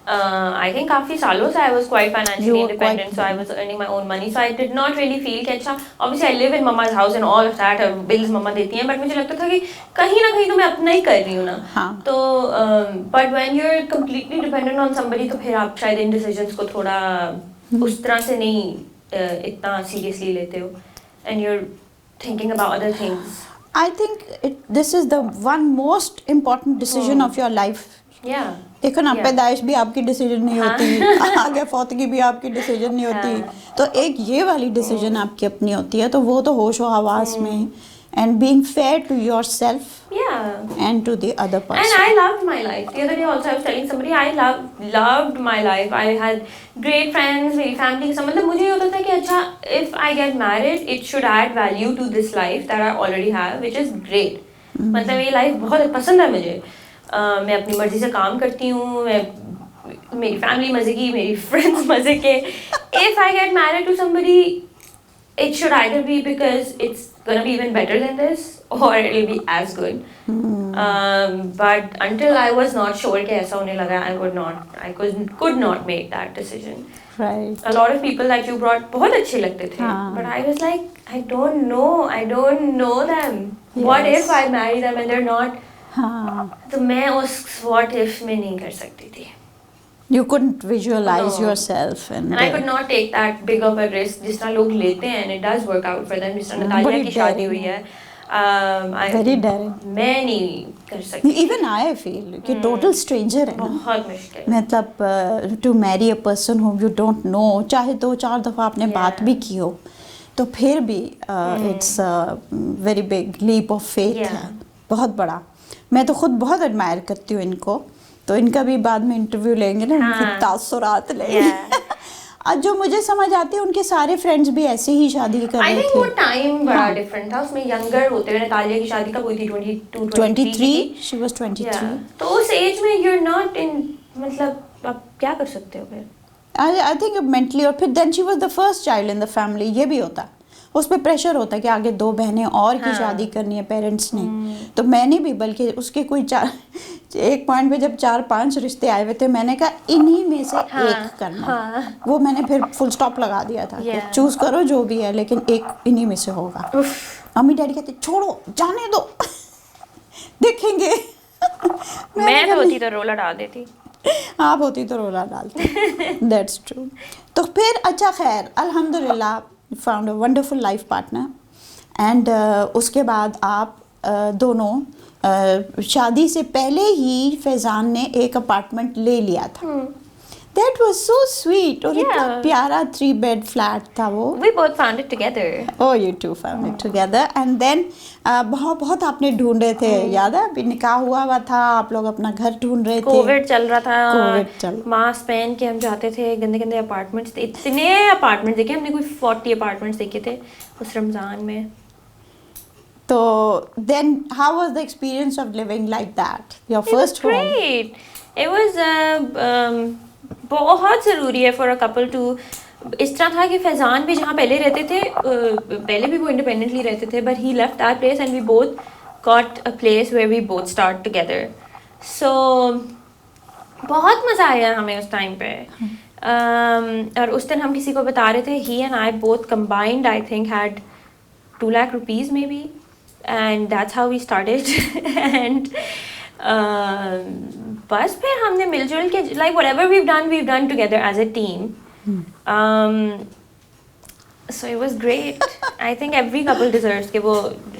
I think काफ़ी सालों से I was quite financially independent, so I was earning my own money, so I did not really feel कि अच्छा, obviously I live in mama's house and all of that, और bills मम्मा देती हैं, but मुझे लगता था कि कहीं ना कहीं तो मैं अपना ही कर रही हूँ ना. तो but when you're completely dependent on somebody तो फिर आप शायद इन decisions को थोड़ा उस तरह से नहीं इतना seriously लेते हो, and you're thinking about other things. I think this is the one most important decision of your life. Yeah. देखो ना, पैदाइश भी आपकी डिसीजन नहीं होती, आगे फौतगी भी आपकी डिसीजन नहीं होती, तो एक ये वाली डिसीजन आपकी अपनी होती है, तो वो तो होश व हवास में, and being fair to yourself and to the other person. And I loved my life. The other day also I was telling somebody I loved my life. I had great friends, मेरी family. मतलब मुझे ये होता था कि अच्छा, if I get married, it should add value to this life that I already have, which is great. मतलब ये life बहुत पसंद है मुझे. मैं अपनी मर्जी से काम करती हूँ, मेरी फैमिली मजे की, मेरी फ्रेंड्स मजे के. If I get married to somebody, it should either be because it's gonna be even better than this, or it'll be as good. But until I was not sure कि ऐसा होने लगा, I could not make that decision. Right. A lot of people that you brought बहुत अच्छे लगते थे, but I was like, I don't know them. What if I marry them and they're not? तो मैं उस what if में नहीं कर सकती थी. You couldn't visualize yourself, and I could not take that big of a risk जिस तरह लोग लेते हैं, and it does work out for them. जिस तरह नतालिया की शादी हुई है, very daring. मैं नहीं कर सकती. Even I feel कि total stranger है ना. बहुत मुश्किल. मतलब to marry a person whom you don't know, चाहे 2-4 दफा आपने बात भी की हो, तो फिर भी it's a very big leap of faith है, बहुत बड़ा. मैं तो खुद बहुत admire करती हूँ इनको. तो इनका भी बाद में इंटरव्यू लेंगे ना, तासुरात लेंगे. आज जो मुझे समझ आती है, उनके सारे फ्रेंड्स भी ऐसे ही शादी कर रहे थे. I think वो टाइम बड़ा डिफरेंट था, उसमें यंगर होते हुए नतालिया की शादी कब हुई थी? 23. She was 23. तो उस एज में you're not in, मतलब आप क्या कर सकते हो फिर? I think mentally, और फिर then she was the first child in the family. ये भी होता, उस पर प्रेशर होता है कि आगे 2 बहनें और की शादी करनी है पेरेंट्स ने. तो मैंने भी, बल्कि उसके कोई एक पॉइंट पे जब 4-5 रिश्ते आए हुए थे, मैंने कहा इन्हीं में से एक करना. वो मैंने फिर फुल स्टॉप लगा दिया था कि चूज करो जो भी है, लेकिन एक इन्हीं में से होगा. मम्मी डैडी कहते छोड़ो, जाने दो, देखेंगे. मैं तो होती तो रोला डाल देती. आप होती तो रोला डालती. That's true. तो फिर अच्छा, खैर अल्हम्दुलिल्लाह found a wonderful life partner, and उसके बाद आप दोनों शादी से पहले ही फैजान ने एक अपार्टमेंट ले लिया था. That was so sweet. और इतना प्यारा 3-bed फ्लैट था वो. We both found it together. Oh, you two found it together. And then बहुत आपने ढूंढे थे, याद है? अभी निकाह हुआ था, आप लोग अपना घर ढूंढ रहे थे. कोविड चल रहा था, मास्क पहन के हम जाते थे. गंदे गंदे अपार्टमेंट्स थे, इतने अपार्टमेंट्स देखे हमने, कोई 40 अपार्टमेंट्स देखे थे उस रमज़ान में. तो then how was the experience of living like that? Your first home? It was great. It was बहुत ज़रूरी है फॉर अ कपल टू. इस तरह था कि फैज़ान भी जहाँ पहले रहते थे, पहले भी वो इंडिपेंडेंटली रहते थे, but he left that place and we both got a place where we both start together. So बहुत मज़ा आया हमें उस टाइम पे. और उस दिन हम किसी को बता रहे थे, he and I both combined I think had 2 lakh rupees maybe, and that's how we started. And बस फिर हमने मिलजुल के, like whatever we've done together as a team. So it was great. I think every couple deserves कि वो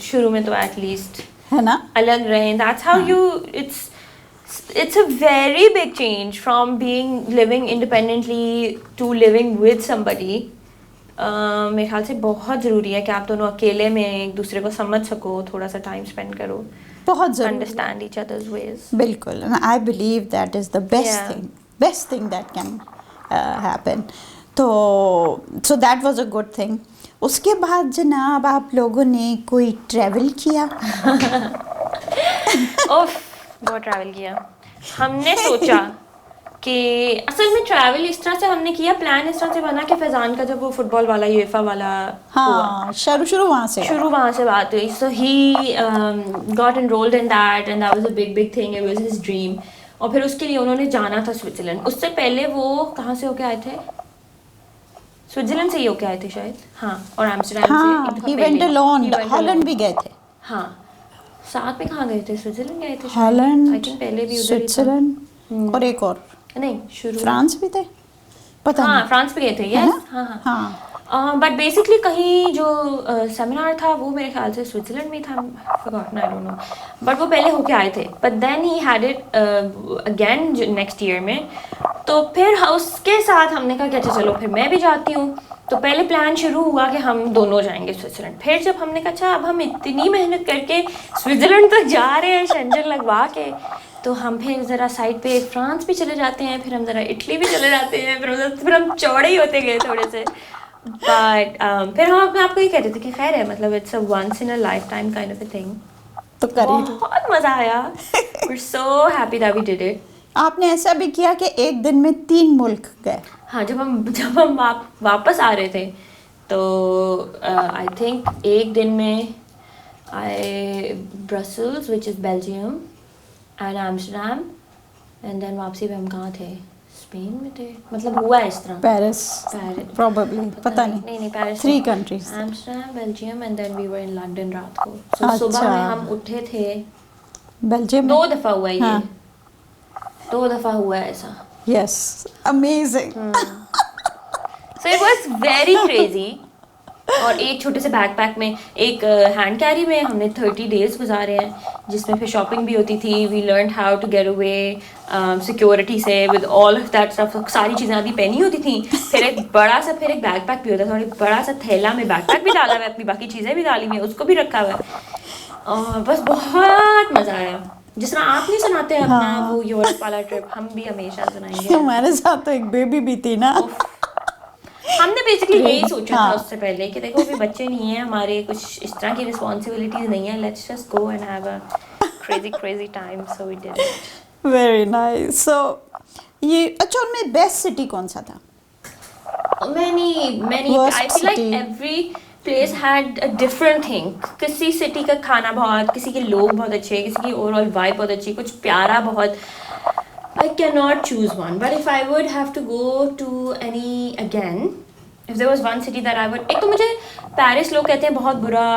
शुरू में तो at least है ना, अलग रहें. That's how you, it's a very big change from living independently to living with somebody. मेरे ख्याल से बहुत ज़रूरी है कि आप दोनों अकेले में एक दूसरे को समझ सको, थोड़ा सा टाइम स्पेंड करो, बहुत ज़रूरी, understand each other's ways. बिल्कुल. And I believe that is the best thing that can happen. तो so that was a good thing. उसके बाद जनाब आप लोगों ने कोई ट्रैवल किया? बहुत ट्रैवल किया. हमने सोचा कि असल में ट्रैवल इस तरह से हमने किया, प्लान इस तरह से बना कि फैज़ान का जब वो फुटबॉल वाला यूएफा वाला हुआ, शुरू वहाँ से बात हुई. So he got enrolled in that and that was a big thing. It was his dream. और फिर उसके लिए उन्होंने जाना था स्विट्ज़रलैंड. उससे पहले वो कहाँ से होके आए थे? स्विट्ज़रलैंड से ही होके आए थे शायद. हाँ, और एम्स्टर्डम से. He went alone. हॉलैंड भी गए थे. हाँ, साथ में कहाँ गए थे? स्विट्ज़रलैंड गए थे. हॉलैंड, आई थिंक पहले भी उधर, स्विट्ज़रलैंड और एक और नहीं, शुरू फ्रांस भी थे, पता नहीं. फ्रांस भी गए थे. यस. हाँ. बट बेसिकली कहीं जो सेमिनार था वो मेरे ख्याल से स्विट्ज़रलैंड में था. Forgotten, I don't know. But वो पहले होके आए थे, but then he had it again next year में. तो फिर उसके साथ हमने कहा कि अच्छा चलो फिर मैं भी जाती हूँ. तो पहले प्लान शुरू हुआ कि हम दोनों जाएंगे स्विट्ज़रलैंड. फिर जब हमने कहा अच्छा अब हम इतनी मेहनत करके स्विट्ज़रलैंड तक जा रहे हैं शंजर लगवा के, तो हम फिर ज़रा साइड पे फ्रांस भी चले जाते हैं, फिर हम ज़रा इटली भी चले जाते हैं, फिर हम चौड़े ही होते गए थोड़े से. बट फिर हम अपने आप को ही कहते थे कि खैर है, मतलब it's a once in a lifetime kind of a thing. तो करी, बहुत मज़ा आया. we're so happy that we did it. आपने ऐसा भी किया कि एक दिन में 3 मुल्क गए. हाँ, जब हम वापस आ रहे थे तो आई थिंक एक दिन में Brussels which is Belgium and Amsterdam and then वापसी पे हम कहाँ थे? स्पेन में थे. मतलब हुआ है इस तरह. पेरिस probably, पता नहीं. नहीं Paris. 3 countries. Amsterdam, Belgium and then we were in London रात को. So सुबह में हम उठे थे. बेल्जियम 2 दफ़ा हुआ ये. हाँ. 2 दफ़ा हुआ है ऐसा. Yes, amazing. So it was very crazy. और एक छोटे से बैकपैक में एक हैंड कैरी में हमने 30 डेज गुजारे हैं जिसमें फिर शॉपिंग भी होती थी. We learn how to get away security से with all of that stuff. सारी चीज़ें आधी पहनी होती थी. फिर एक बैकपैक भी होता था और एक बड़ा सा थैला में बैकपैक भी डाला हुआ है, अपनी बाकी चीज़ें भी डाली हुई हैं, उसको भी रखा हुआ है. और बस बहुत मज़ा आया. जिस तरह आप नहीं सुनाते हैं अपना वो यूरोप वाला ट्रिप, हम भी हमेशा सुनाएंगे. हमारे साथ तो एक बेबी भी थी ना. हमने बेसिकली यही सोचा था उससे पहले कि देखो अभी बच्चे नहीं हैं हमारे, कुछ इस तरह की रिस्पॉन्सिबिलिटीज नहीं है. Let's just go and have a crazy time. So we did it. Very nice. So ये अच्छा, उनमें बेस्ट सिटी कौन सा था? Many. Worst I feel like city. every place had a different thing. किसी सिटी का खाना बहुत, किसी के लोग बहुत अच्छे, किसी की ओवरऑल वाइब बहुत अच्छी, कुछ प्यारा बहुत. I cannot choose one, but if I would have to go to any again, if there was one city that I would, एक तो मुझे पेरिस लोग कहते हैं बहुत बुरा,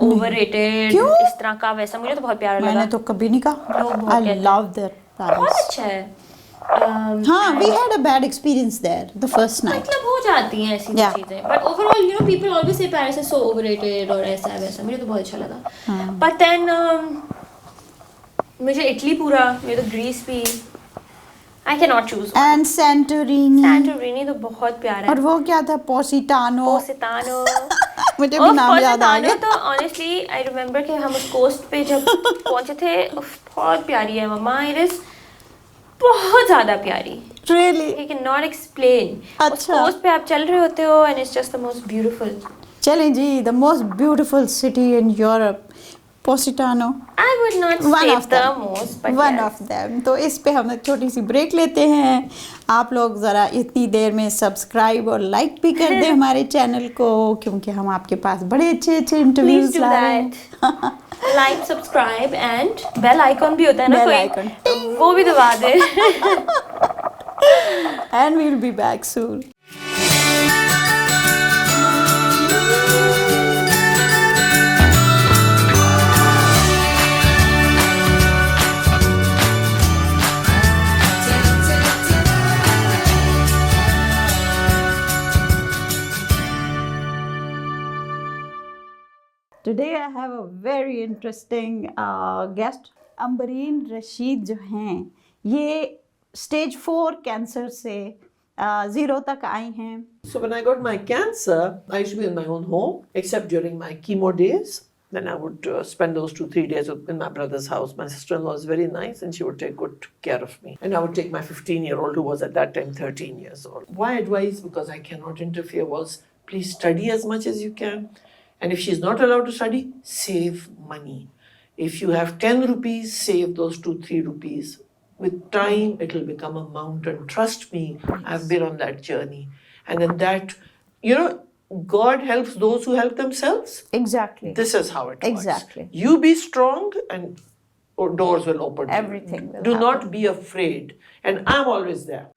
overrated, क्यों? इस तरह का, वैसा मुझे तो बहुत प्यारा लगा. मैंने तो कभी नहीं कहा. लोग बहुत I कहते हैं. love that बहुत Paris. अच्छा है. हाँ, we had a bad experience there the first night. मतलब हो जाती हैं ऐसी Yeah. चीजें, but overall you know people always say Paris is so overrated और ऐसा है वैसा. मुझे तो बहुत अच्छा लगा. But then मुझे इटली पूरा, मुझे तो ग्रीस भी. I cannot choose one. And Santorini. Santorini तो बहुत प्यारा है. और वो क्या था? Positano. Positano. मुझे भी नाम याद आ गया. तो honestly I remember कि हम उस कोस्ट पे जब पहुंचे थे, बहुत प्यारी है मम्मा. It is बहुत ज़्यादा प्यारी. Really? I cannot explain. उस अच्छा. कोस्ट पे आप चल रहे होते हो and it's just the most beautiful. चलें जी, the most beautiful city in Europe, Positano. I would not One say of the them. most, but One yes. of them. तो इस पे हम एक छोटी सी ब्रेक लेते हैं. आप लोग ज़रा इतनी देर में सब्सक्राइब और लाइक भी कर दें हमारे चैनल को, क्योंकि हम आपके पास बड़े अच्छे Please इंटरव्यूज do ला रहे हैं. that. Like, subscribe and bell icon भी होता है ना Bell कोई, icon. वो भी दबा दे. And we'll be back soon. Today I have a very interesting guest. Ambreen Rashid जो हैं, ये स्टेज 4 कैंसर से 0 तक आई हैं. So when I got my cancer, I used to be in my own home, except during my chemo days. Then I would spend those 2-3 days in my brother's house. My sister-in-law was very nice and she would take good care of me. And I would take my 15-year-old who was at that time 13 years old. My advice, because I cannot interfere, was please study as much as you can. And if she's not allowed to study, save money. If you have 10 rupees, save those 2-3 rupees. With time, it will become a mountain. Trust me, I've been on that journey. And then that, you know, God helps those who help themselves. Exactly. This is how it works. Exactly. You be strong and doors will open. to you. Everything will Do happen. not be afraid. And I'm always there.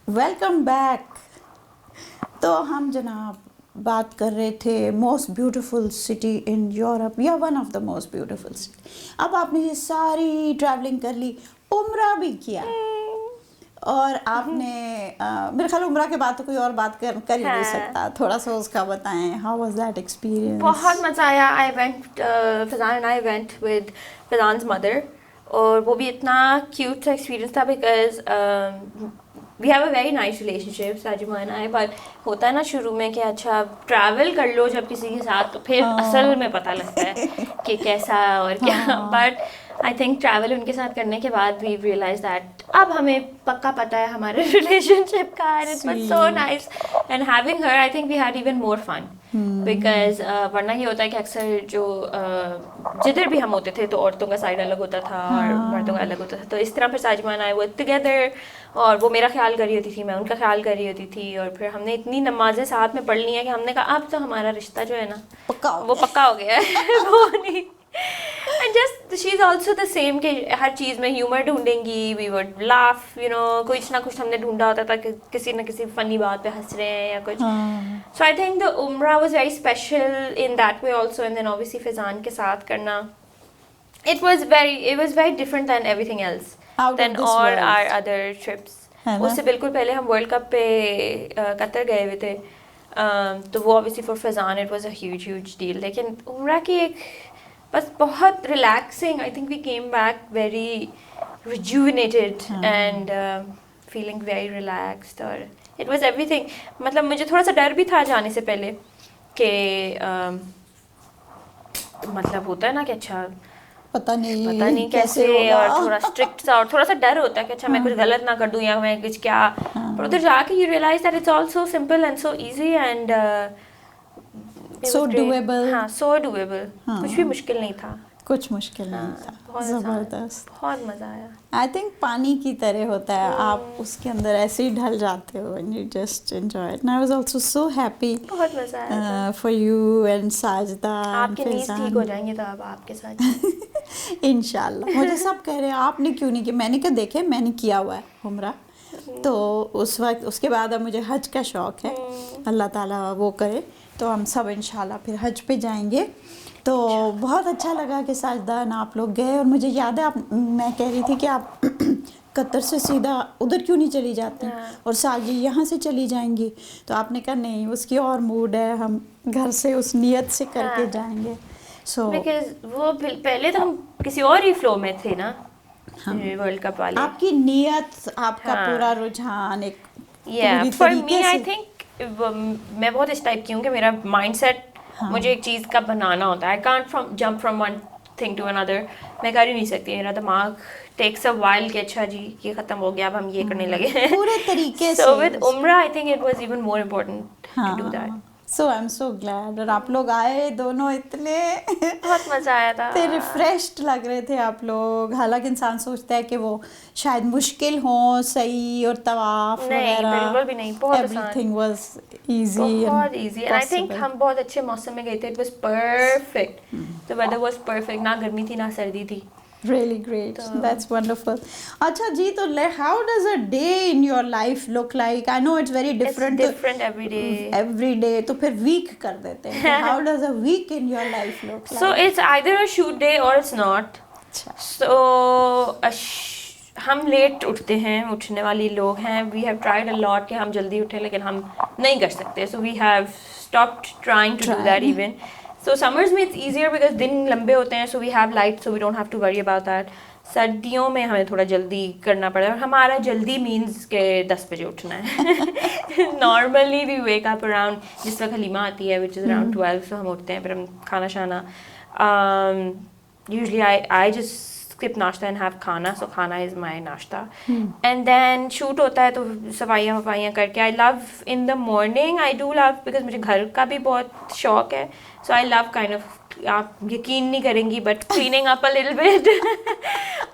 Welcome back. तो हम जनाब बात कर रहे थे most beautiful city in Europe, या one of the most beautiful city. अब आपने ये सारी ट्रैवलिंग कर ली, उम्रा भी किया, और आपने मेरे ख्याल उम्रा के बाद तो कोई और बात कर ही नहीं सकता. थोड़ा सा उसका बताएं. How was that experience? बहुत मज़ा आया. I went, Fazan and I went with Fazan's mother, और वो भी इतना क्यूट सा एक्सपीरियंस था because we have a very nice relationship Sajima and I, but होता है ना शुरू में कि अच्छा ट्रैवल कर लो जब किसी के साथ तो फिर असल में पता लगता है कि कैसा और क्या, बट आई थिंक ट्रैवल उनके साथ करने के बाद वी रियलाइज दैट अब हमें पक्का पता है हमारे रिलेशनशिप का, and it was so nice and having her I think we had even more fun because वरना ये होता है कि अक्सर जो जिधर भी हम होते थे तो औरतों का साइड अलग होता था और मर्दों का अलग होता था, तो इस तरह फिर साजिमा एंड आई वर टुगेदर और वो मेरा ख्याल कर रही होती थी, मैं उनका ख्याल कर रही होती थी, और फिर हमने इतनी नमाजें साथ में पढ़ ली हैं कि हमने कहा अब तो हमारा रिश्ता जो है ना वो पक्का हो गया है वो नहीं, and just she is also the same कि हर चीज़ में ह्यूमर ढूंढेंगी, we would laugh you know, कुछ ना कुछ हमने ढूंढा होता था कि किसी न किसी फनी बात पे हंस रहे हैं या कुछ, so I think the Umrah was very special in that way also, and then obviously Faizan के साथ करना it was very different than everything else than all our other trips. उससे बिल्कुल पहले हम वर्ल्ड कप पे कतर गए हुए थे, तो वो obviously for Faizan it was a huge deal, लेकिन उम्रा की एक बस बहुत relaxing, I think we came back very rejuvenated and feeling very relaxed, और it was everything. मतलब मुझे थोड़ा सा डर भी था जाने से पहले कि मतलब होता है ना कि अच्छा पता नहीं कैसे और थोड़ा स्ट्रिक्ट सा और थोड़ा सा डर होता है कि अच्छा मैं कुछ गलत ना कर दूं या मैं कुछ क्या, पर उधर जाके you realise that it's also simple and so easy and so doable. हाँ सो डूएबल, कुछ भी मुश्किल नहीं था, कुछ मुश्किल नहीं था. जबरदस्त, बहुत मजा आया. आई थिंक पानी की तरह होता है, आप उसके अंदर ऐसे ही ढल जाते हो and you just enjoy it. I was also so happy, बहुत मजा आया फॉर यू एंड साजिदा. आपके नीज ठीक हो जाएंगे तो अब आपके साथ इंशाल्लाह. मुझे सब कह रहे हैं आपने क्यों नहीं किया, मैंने कहा देखे मैंने किया हुआ है उम्रा, तो उस वक्त उसके बाद अब मुझे हज का शौक़ है, अल्लाह ताला वो करे तो हम सब इंशाल्लाह फिर हज पे जाएंगे. तो बहुत अच्छा लगा कि साजदान आप लोग गए, और मुझे याद है आप मैं कह रही थी कि आप कतर से सीधा उधर क्यों नहीं चली जाती और साजी यहाँ से चली जाएंगी, तो आपने कहा नहीं उसकी और मूड है, हम घर से उस नियत से करके जाएंगे. सो बिकॉज वो पहले तो हम किसी और ही फ्लो में थे ना, वर्ल्ड कप वाले. आपकी नियत, आपका पूरा रुझान एक पूरी फॉर मी आई थिंक मैं बहुत इस टाइप की हूँ कि मेरा माइंडसेट मुझे एक चीज़ का बनाना होता है. I can't jump from one thing to another, मैं कर ही नहीं सकती. मेरा दिमाग टेक्स अ वाइल कि अच्छा जी ये ख़त्म हो गया अब हम ये करने लगे हैं पूरे तरीके से. So with Umrah I think it was even more important to do that. So I am so glad. और आप लोग आए दोनों, इतने बहुत मज़ा आया था, इतने रिफ्रेश्ड लग रहे थे आप लोग. हालांकि इंसान सोचता है कि वो शायद मुश्किल हो सही और तवाफ वगैरह, बिल्कुल भी नहीं, बहुत एवरीथिंग वाज इजी, बहुत इजी. एंड आई थिंक हम बहुत अच्छे मौसम में गए थे. It was perfect, the weather was perfect, ना गर्मी थी ना सर्दी थी. Really great. That's wonderful. अच्छा जी, तो how does a day in your life look like? I know it's very different. It's different every day. Every day. तो फिर week कर देते हैं. How does a week in your life look like? So it's either a shoot day or it's not. So हम late उठते हैं, उठने वाली लोग हैं. We have tried a lot कि हम जल्दी उठें, लेकिन हम नहीं कर सकते. So we have stopped trying to do that even. So summers में it's easier because दिन लंबे होते हैं, so we have light, so we don't have to worry about that. सर्दियों में हमें थोड़ा जल्दी करना पड़ता है, और हमारा जल्दी means के 10 बजे उठना है. Normally we wake up around, जिस वक्त हलीमा आती है which is around 12, so हम उठते हैं, फिर हम खाना शाना. Usually I just skip नाश्ता and have खाना, so खाना is my नाश्ता. And then shoot होता है तो सफाइयाँ वफाइयाँ करके. I love in the morning, I do love because मुझे घर का भी बहुत शौक है. So I love kind of, आप यकीन नहीं करेंगी but cleaning up a little bit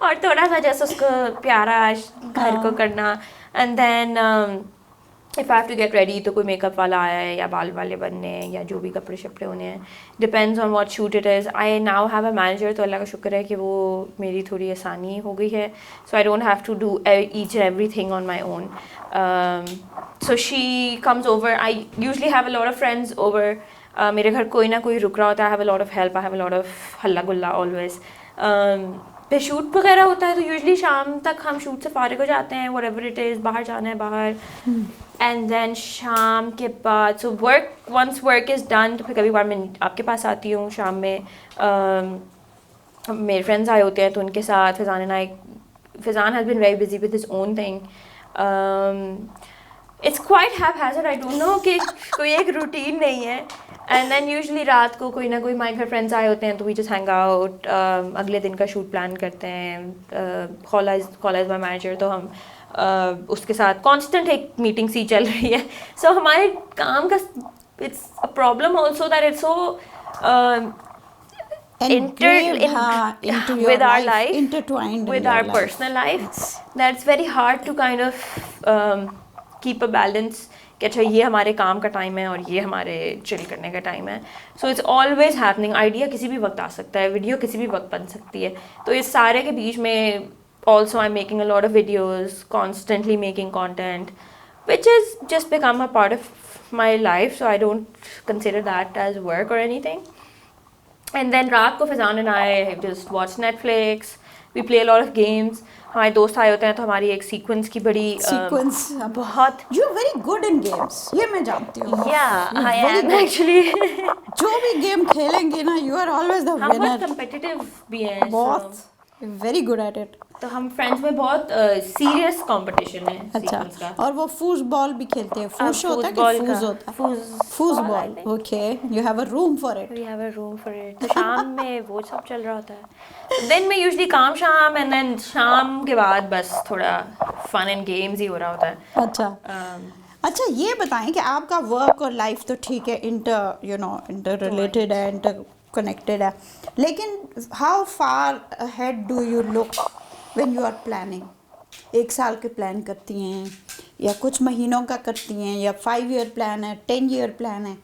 और थोड़ा सा जैसे उसको प्यारा घर को करना. And then if I have to get ready तो कोई मेकअप वाला आया है या बाल वाले बनने हैं या जो भी कपड़े शपड़े होने हैं, depends on what shoot it is. I now have a manager, तो अल्लाह का शुक्र है कि वो मेरी थोड़ी आसानी हो गई है. So I don't have to do each and everything on my own. So she comes over. I usually have a lot of friends over. मेरे घर कोई ना कोई रुक रहा होता है. I have a lot of help. I have a lot of हल्ला गुल्ला always. फिर शूट वगैरह होता है तो यूजली शाम तक हम शूट से फारिग हो जाते हैं, whatever it is, बाहर जाना है बाहर. एंड देन शाम के बाद so work, once work is done तो फिर कभी बार मैं आपके पास आती हूँ शाम में. मेरे फ्रेंड्स आए होते हैं तो उनके साथ Faizan has been very busy with his own thing. It's quite haphazard. I don't know कि कोई एक routine नहीं है. And then usually रात को कोई ना कोई my घर friends आए होते हैं तो we just hang out. अगले दिन का shoot plan करते हैं. Khala is my manager तो हम उसके साथ constant एक meeting सी चल रही है. So हमारे काम का it's a problem also that it's so Engraved, into your with our life, intertwined with in your our life. personal life. That's very hard to kind of keep a balance. कि अच्छा ये हमारे काम का time है और ये हमारे चिल करने का टाइम है. So it's always happening. Idea किसी भी वक्त आ सकता है, वीडियो किसी भी वक्त बन सकती है. तो इस सारे के बीच में also I'm making a lot of videos, constantly making content, which has just become a part of my life. So I don't consider that as work or anything. And then रात को Faizan and I just watch Netflix. We play a lot of games. हमारे दोस्त आए होते हैं तो हमारी एक सीक्वेंस की बड़ी Sequence बहुत You're very good in games. ये मैं जानती हूँ. Yeah, I very am good. actually. जो भी गेम खेलेंगे ना, you are always the हम winner. बहुत competitive भी हैं. बहुत. Very good at it. तो हम फ्रेंड्स में बहुत सीरियस कंपटीशन है अच्छा. sequence का. और वो फूसबॉल भी खेलते हैं. फूस होता है कि foosball फूस का. होता है? Foosball. Okay. You have a room for it. We have a room for it. तो शाम में वो सब चल रहा होता है. दिन में यूजुअली काम शाम and then शाम के बाद बस थोड़ा fun and games ही हो रहा होता है. अच्छा. अच्छा ये बताएं कि आपका वर्क और लाइफ तो ठीक है, इंटर रिलेटेड है, इंटर कनेक्टेड है, लेकिन how far ahead do you look when you are planning? 1 साल के प्लान करती हैं या कुछ महीनों का करती हैं या 5 ईयर प्लान है, 10 ईयर प्लान है?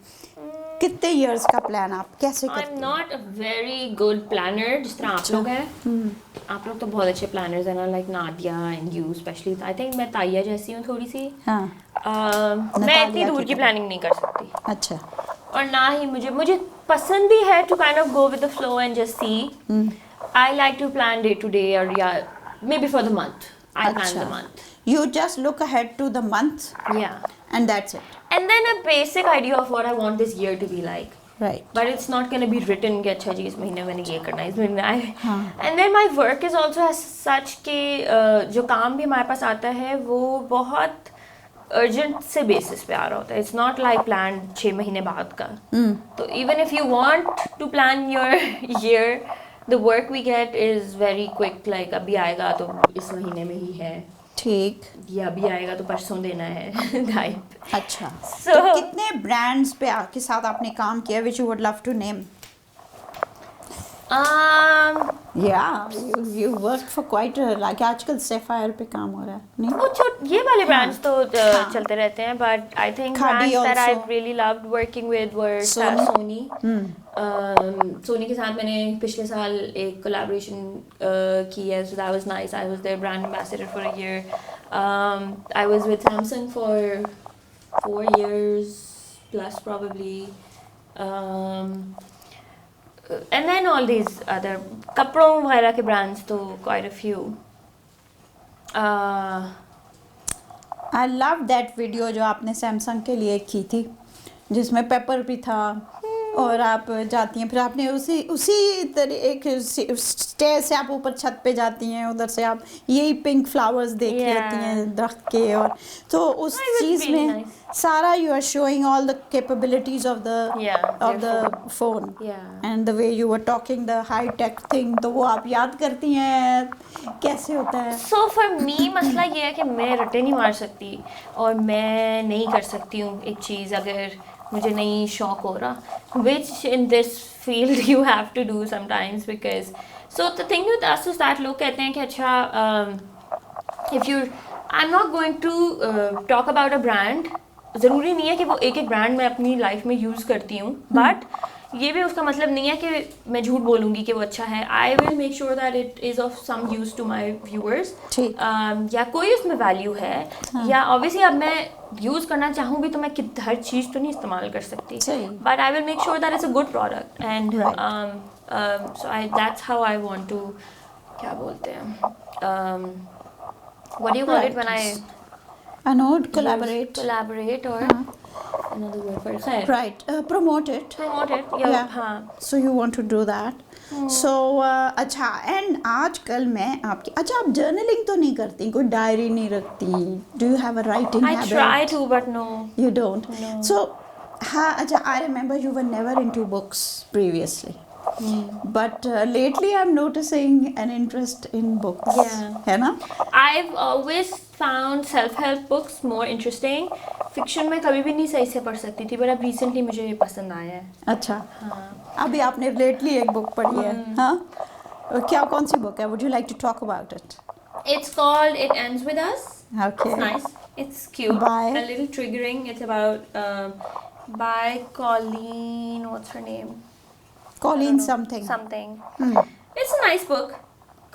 कितने ईयर्स का प्लान आप कैसे करते हैं? I'm not a very good planner जिस तरह आप लोग हैं. आप लोग तो बहुत अच्छे planners हैं ना, like Nadia and you especially. I think मैं ताइया जैसी हूँ थोड़ी सी. हाँ. मैं इतनी दूर की प्लानिंग नहीं कर सकती. अच्छा. और ना ही मुझे पसंद भी है to kind of go with the flow and just see. I like to plan day to day or maybe for the month. I plan the month. You just look ahead to the month. Yeah. And that's it. And then a basic idea of what I want this year to be like. Right. But it's not going to be written कि अच्छा जी इस महीने मैंने ये करना है, इस महीने हाँ. And then my work is also as such कि जो काम भी हमारे पास आता है वो बहुत urgent से basis पे आ रहा होता है. It's not like planned 6 महीने बाद का. तो even if you want to plan your year, the work we get is very quick. Like अभी आएगा तो इस महीने में ही है. ठीक. या अभी आएगा तो परसों देना है. टाइप. अच्छा. So, तो कितने ब्रांड्स पे के साथ आपने काम किया which you would love to name? Yeah, you worked for quite a, like आजकल Sapphire पे काम हो रहा है नहीं? वो ये वाले brands तो चलते रहते हैं, but I think Khadi brands that also. I've really loved working with were Sony. Sony के साथ मैंने पिछले साल एक collaboration की है, so that was nice. I was their brand ambassador for a year. I was with Samsung for 4 years plus probably. And then all these other कपड़ों वगैरह के brands तो quite a few. I love that video जो आपने Samsung के लिए की थी जिसमें पेपर भी था और आप जाती हैं, फिर आपने उसी तरह एक स्टेयर से आप ऊपर छत पे जाती हैं, उधर से आप यही पिंक फ्लावर्स देख लेती हैं दरख्त के, और तो उस चीज़ में सारा you are showing all the capabilities of the phone and the way you were talking the high tech thing, तो वो आप याद करती हैं कैसे होता है? So for me मसला ये है कि मैं रट्टे नहीं मार सकती और मैं नहीं कर सकती हूँ एक चीज़ अगर मुझे नहीं शौक हो रहा, which in this field you have to do sometimes because so the thing with us is that लोग कहते हैं कि अच्छा if you I'm not going to talk about a brand, ज़रूरी नहीं है कि वो एक ब्रांड मैं अपनी लाइफ में यूज़ करती हूँ, बट ये भी उसका मतलब नहीं है कि मैं झूठ बोलूँगी कि वो अच्छा है. I will make sure that it is of some use to my viewers, या कोई उसमें वैल्यू है, या ऑब्वियसली अब मैं यूज़ करना चाहूँ भी तो मैं हर चीज़ तो नहीं इस्तेमाल कर सकती, but I will make sure that it's a good product and so I that's how I want to क्या बोलते हैं what do you call it when I collaborate or another word for it. Khair. Right. Promote it. Promote it. Yeah. हाँ. So you want to do that. So अच्छा, and आजकल मैं आपकी अच्छा, आप journaling तो नहीं करती, कोई डायरी नहीं रखती? Do you have a writing habit? I try to, but no. You don't. No. So हाँ, अच्छा, I remember you were never into books previously. But lately I'm noticing an interest in books. Yeah. है ना? I've always found self-help books more interesting. Fiction में कभी भी नहीं सही से पढ़ सकती थी, but अब recently मुझे ये पसंद आया है. अच्छा. हाँ. अभी आपने lately एक book पढ़ी है, हाँ? क्या कौन सी book है? Would you like to talk about it? It's called It Ends With Us. Okay. It's nice. It's cute. By? A little triggering. It's about by Colleen. What's her name? Colleen something. Something. It's a nice book.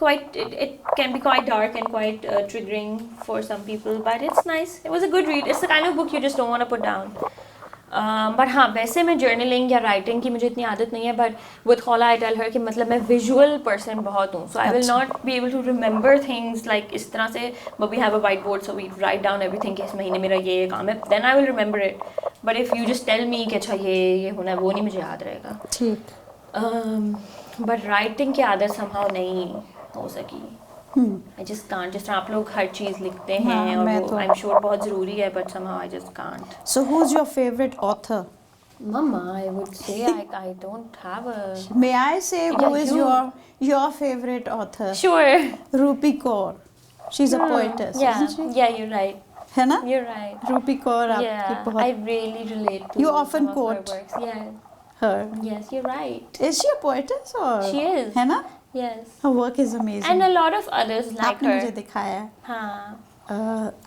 It can be quite dark and quite triggering for some people, but it's nice. It was a good read. It's the kind of book you just don't want to put down. But हाँ, वैसे मैं journaling या writing की मुझे इतनी आदत नहीं है, but with Khala I tell her कि मतलब मैं visual person बहुत हूँ, so I will not be able to remember things like इस तरह से, but we have a whiteboard so we write down everything कि इस महीने मेरा ये काम है, then I will remember it. But if you just tell me कि अच्छा ये होना है, वो नहीं मुझे याद रहेगा. ठीक. But writing की आदत somehow नहीं हो सकी. I just can't. जिस तरह आप लोग हर चीज़ लिखते हैं और वो I'm sure बहुत ज़रूरी है, but somehow I just can't. So who's your favorite author? Mama, I would say I don't have a. May I say who is your favorite author? Sure. Rupi Kaur. She's a poetess, Yeah, isn't she? yeah, you're right. है ना? You're right. Rupi Kaur Yeah, आपकी I बहुत. really relate to You often some of her quote works. Yeah. Her. Yes, you're right. Is she a poetess or? She is. है ना? Yes. Her work is amazing. And a lot of others like आपने मुझे her. दिखाया है. हाँ.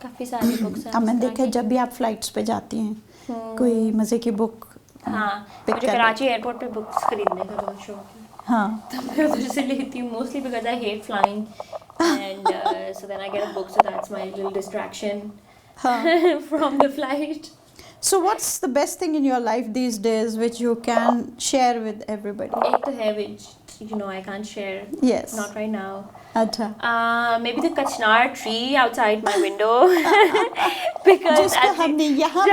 काफी सारी books हैं. अब मैंने देखा है जब भी आप फ्लाइट्स पे जाती हैं, कोई मजे की बुक. हाँ. pick मुझे कर कराची एयरपोर्ट पे बुक्स खरीदने का बहुत शौक है. हाँ. तो मैं उधर से लेती हूँ mostly because I hate flying, and so then I get a book, so that's my little distraction from the flight. So what's the best thing in your life these days which you can share with everybody? एक तो है which you know I can't share. Yes. Not right now. अच्छा. Maybe the kachnar tree outside my window because जिसको हमने यहाँ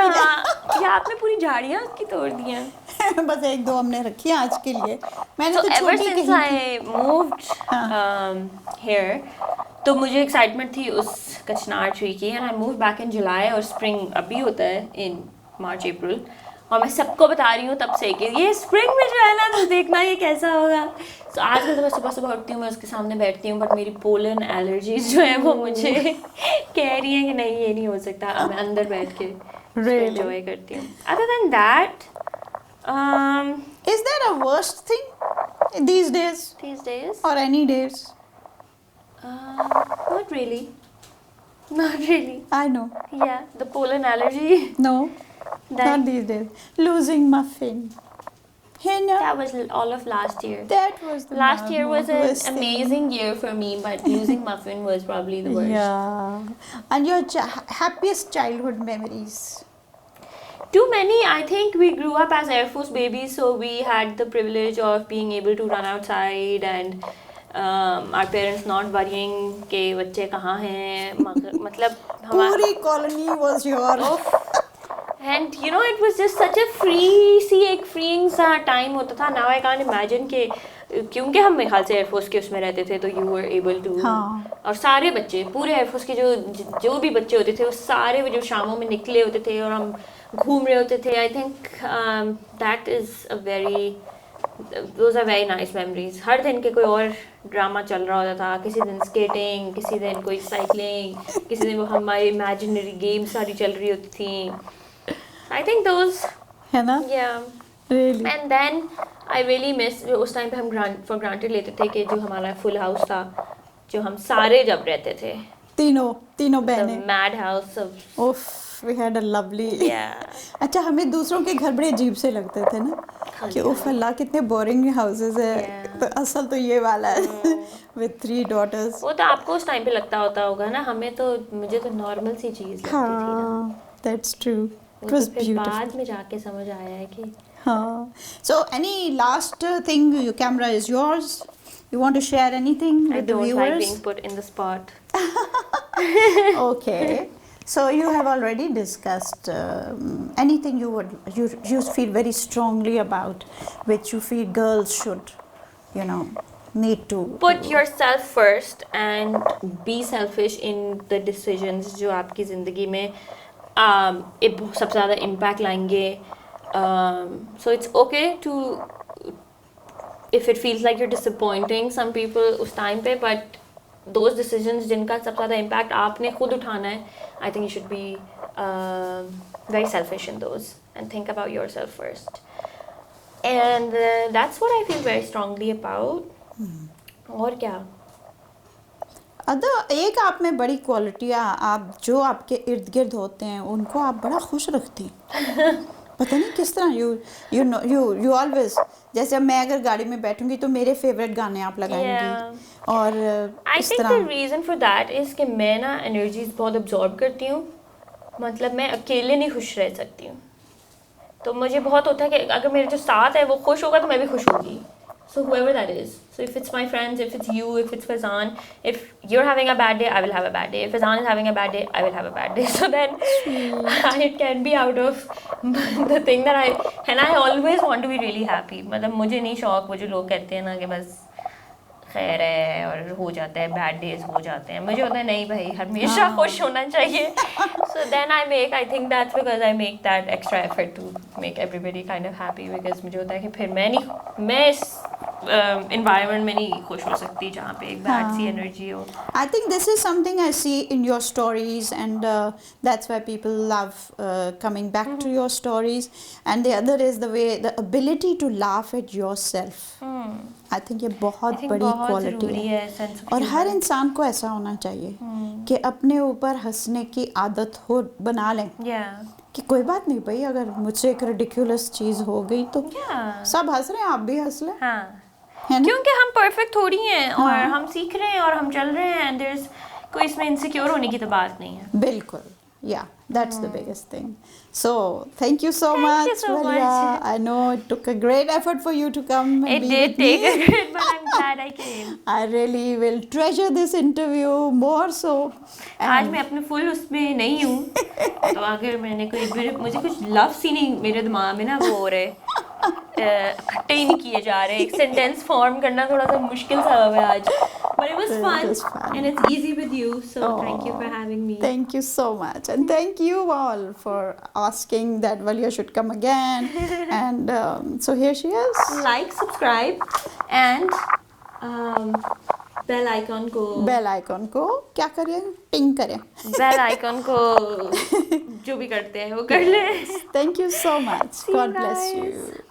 आपने पूरी झाड़ियाँ उसकी तोड़ दी हैं. बस एक दो हमने रखी हैं आज के लिए. मैंने So तो ever छोटी since I moved here, तो मुझे excitement थी उस कचनार ट्री की, and I moved back in July और spring अभी होता है in March April, और मैं सबको बता रही हूँ तब से कि ये spring में जो है ना तो देखना ये कैसा होगा. So आज तो मैं सुबह सुबह उठती हूँ, मैं उसके सामने बैठती हूँ, but मेरी pollen allergies जो है वो मुझे कह रही हैं कि नहीं ये नहीं हो सकता. मैं अंदर बैठ के enjoy करती हूँ. Other than that, is there a worst thing these days? These days? Or any days? Not really. Not really. I know. Yeah, the pollen allergy. No. Not these days. Losing muffin. Hey, no. That was all of last year. That was the Last year was an worst thing. amazing year for me, but losing muffin was probably the worst. Yeah. And your happiest childhood memories? Too many. I think we grew up as Air Force babies, so we had the privilege of being able to run outside and our parents not worrying कि बच्चे कहाँ हैं. मतलब पूरी colony was your. And you know it was just such a freeing सा time होता था. Now I can't imagine कि क्योंकि हम मेरे ख्याल से एयरफोर्स के उसमें रहते थे तो you were able to. हाँ. और सारे बच्चे पूरे एयरफोर्स के जो भी बच्चे होते थे वो सारे वो जो शामों में निकले होते थे और हम घूम रहे होते थे. I think that is those are very nice memories. हर दिन के कोई और ड्रामा चल रहा होता था. किसी दिन स्केटिंग, किसी दिन कोई साइकिलिंग, किसी दिन वो हमारी इमेजिनरी गेम्स सारी चल रही होती थी. I think those. है ना? Yeah. Really. And then I really miss उस टाइम पे हम for granted लेते थे कि जो हमारा full house था, जो हम सारे जब रहते थे. तीनों बहनें. The mad house of. Oof. We had a lovely. Yeah. अच्छा हमें दूसरों के घर बड़े अजीब से लगते थे ना कि उफ अल्लाह कितने बोरिंग हाउसेस है. तो असल तो ये वाला है with 3 daughters. वो तो आपको उस टाइम पे लगता होगा ना. हमें तो मुझे तो नॉर्मल सी चीज लगती थी ना. That's true. It was beautiful. बाद में जाके समझ आया है कि. हाँ. So any last thing? Your camera is yours. You want to share anything with the viewers? I don't like being put in the spot. Okay. So you have already discussed anything you feel very strongly about, which you feel girls should, need to Put yourself first and be selfish in the decisions जो आपकी ज़िंदगी में सबसे ज़्यादा impact लाएंगे. So it's okay to, if it feels like you're disappointing some people उस time पे, but those decisions जिनका सबसे ज़्यादा impact आपने खुद उठाना है, I think you should be very selfish in those and think about yourself first. And that's what I feel very strongly about. और क्या? एक आप में बड़ी क्वालिटियाँ, आप जो आपके इर्द गिर्द होते हैं उनको आप बड़ा खुश रखती हैं. पता नहीं किस तरह यू ऑलवेज, जैसे अब मैं अगर गाड़ी में बैठूंगी तो मेरे फेवरेट गाने आप लगाएंगी. और I think the reason for that is कि मैं ना एनर्जीज बहुत absorb करती हूँ. मतलब मैं अकेले नहीं खुश रह सकती हूँ. तो मुझे बहुत होता है कि अगर मेरे जो साथ है वो खुश होगा तो मैं भी खुश होगी. So whoever that is. So if it's my friends, if it's you, if it's Fazan, if you're having a bad day, I will have a bad day. If Fazan is having a bad day, I will have a bad day. So then it can be out of the thing that and I always want to be really happy. मतलब मुझे नहीं शौक वो जो लोग कहते हैं ना कि बस खैर है और हो जाता है, बैड डेज हो जाते हैं. मुझे होता है नहीं भाई, हमेशा खुश होना चाहिए. So then I think that's because I make that extra effort to make everybody kind of happy, because मुझे होता है कि फिर मैं इस environment में नहीं खुश हो सकती जहाँ पे एक bad सी energy हो. I think this is something I see in your stories, and that's why people love coming back to your stories. And the other is the ability to laugh at yourself. I think ये बहुत बड़ी quality है. और हर इंसान को ऐसा होना चाहिए कि अपने ऊपर हंसने की आदत हो बना लें. कि कोई बात नहीं भाई, अगर मुझसे एक रिडिकुलस चीज़ हो गई तो सब हंस रहे हैं, आप भी हंस लें. है ना? क्योंकि हम परफेक्ट थोड़ी हैं और हम सीख रहे हैं और हम चल रहे हैं. एंड देयर कोई इसमें इनसिक्योर होने की तो बात नहीं है. बिल्कुल. Yeah, that's the biggest thing. So, thank you so much, Waliya. I know it took a great effort for you to come and It be did with take me. a great, but I'm glad I came. I really will treasure this interview more so. आज मैं अपने full उसमें नहीं हूँ. तो अगर मुझे कुछ लव सी नहीं मेरे दिमाग में ना वो हो रहे, इकट्ठे ही नहीं किए जा रहे. एक सेंटेंस फॉर्म करना थोड़ा सा मुश्किल सा हुआ है आज. But it was fun and it's easy with you, so thank you for having me. Thank you so much, and thank you all for asking that Waliya should come again. And so here she is. Like, subscribe, and bell icon को क्या करें? टिंग करें. Bell icon को जो भी करते हैं वो कर ले. Thank you so much. See you God bless guys. you.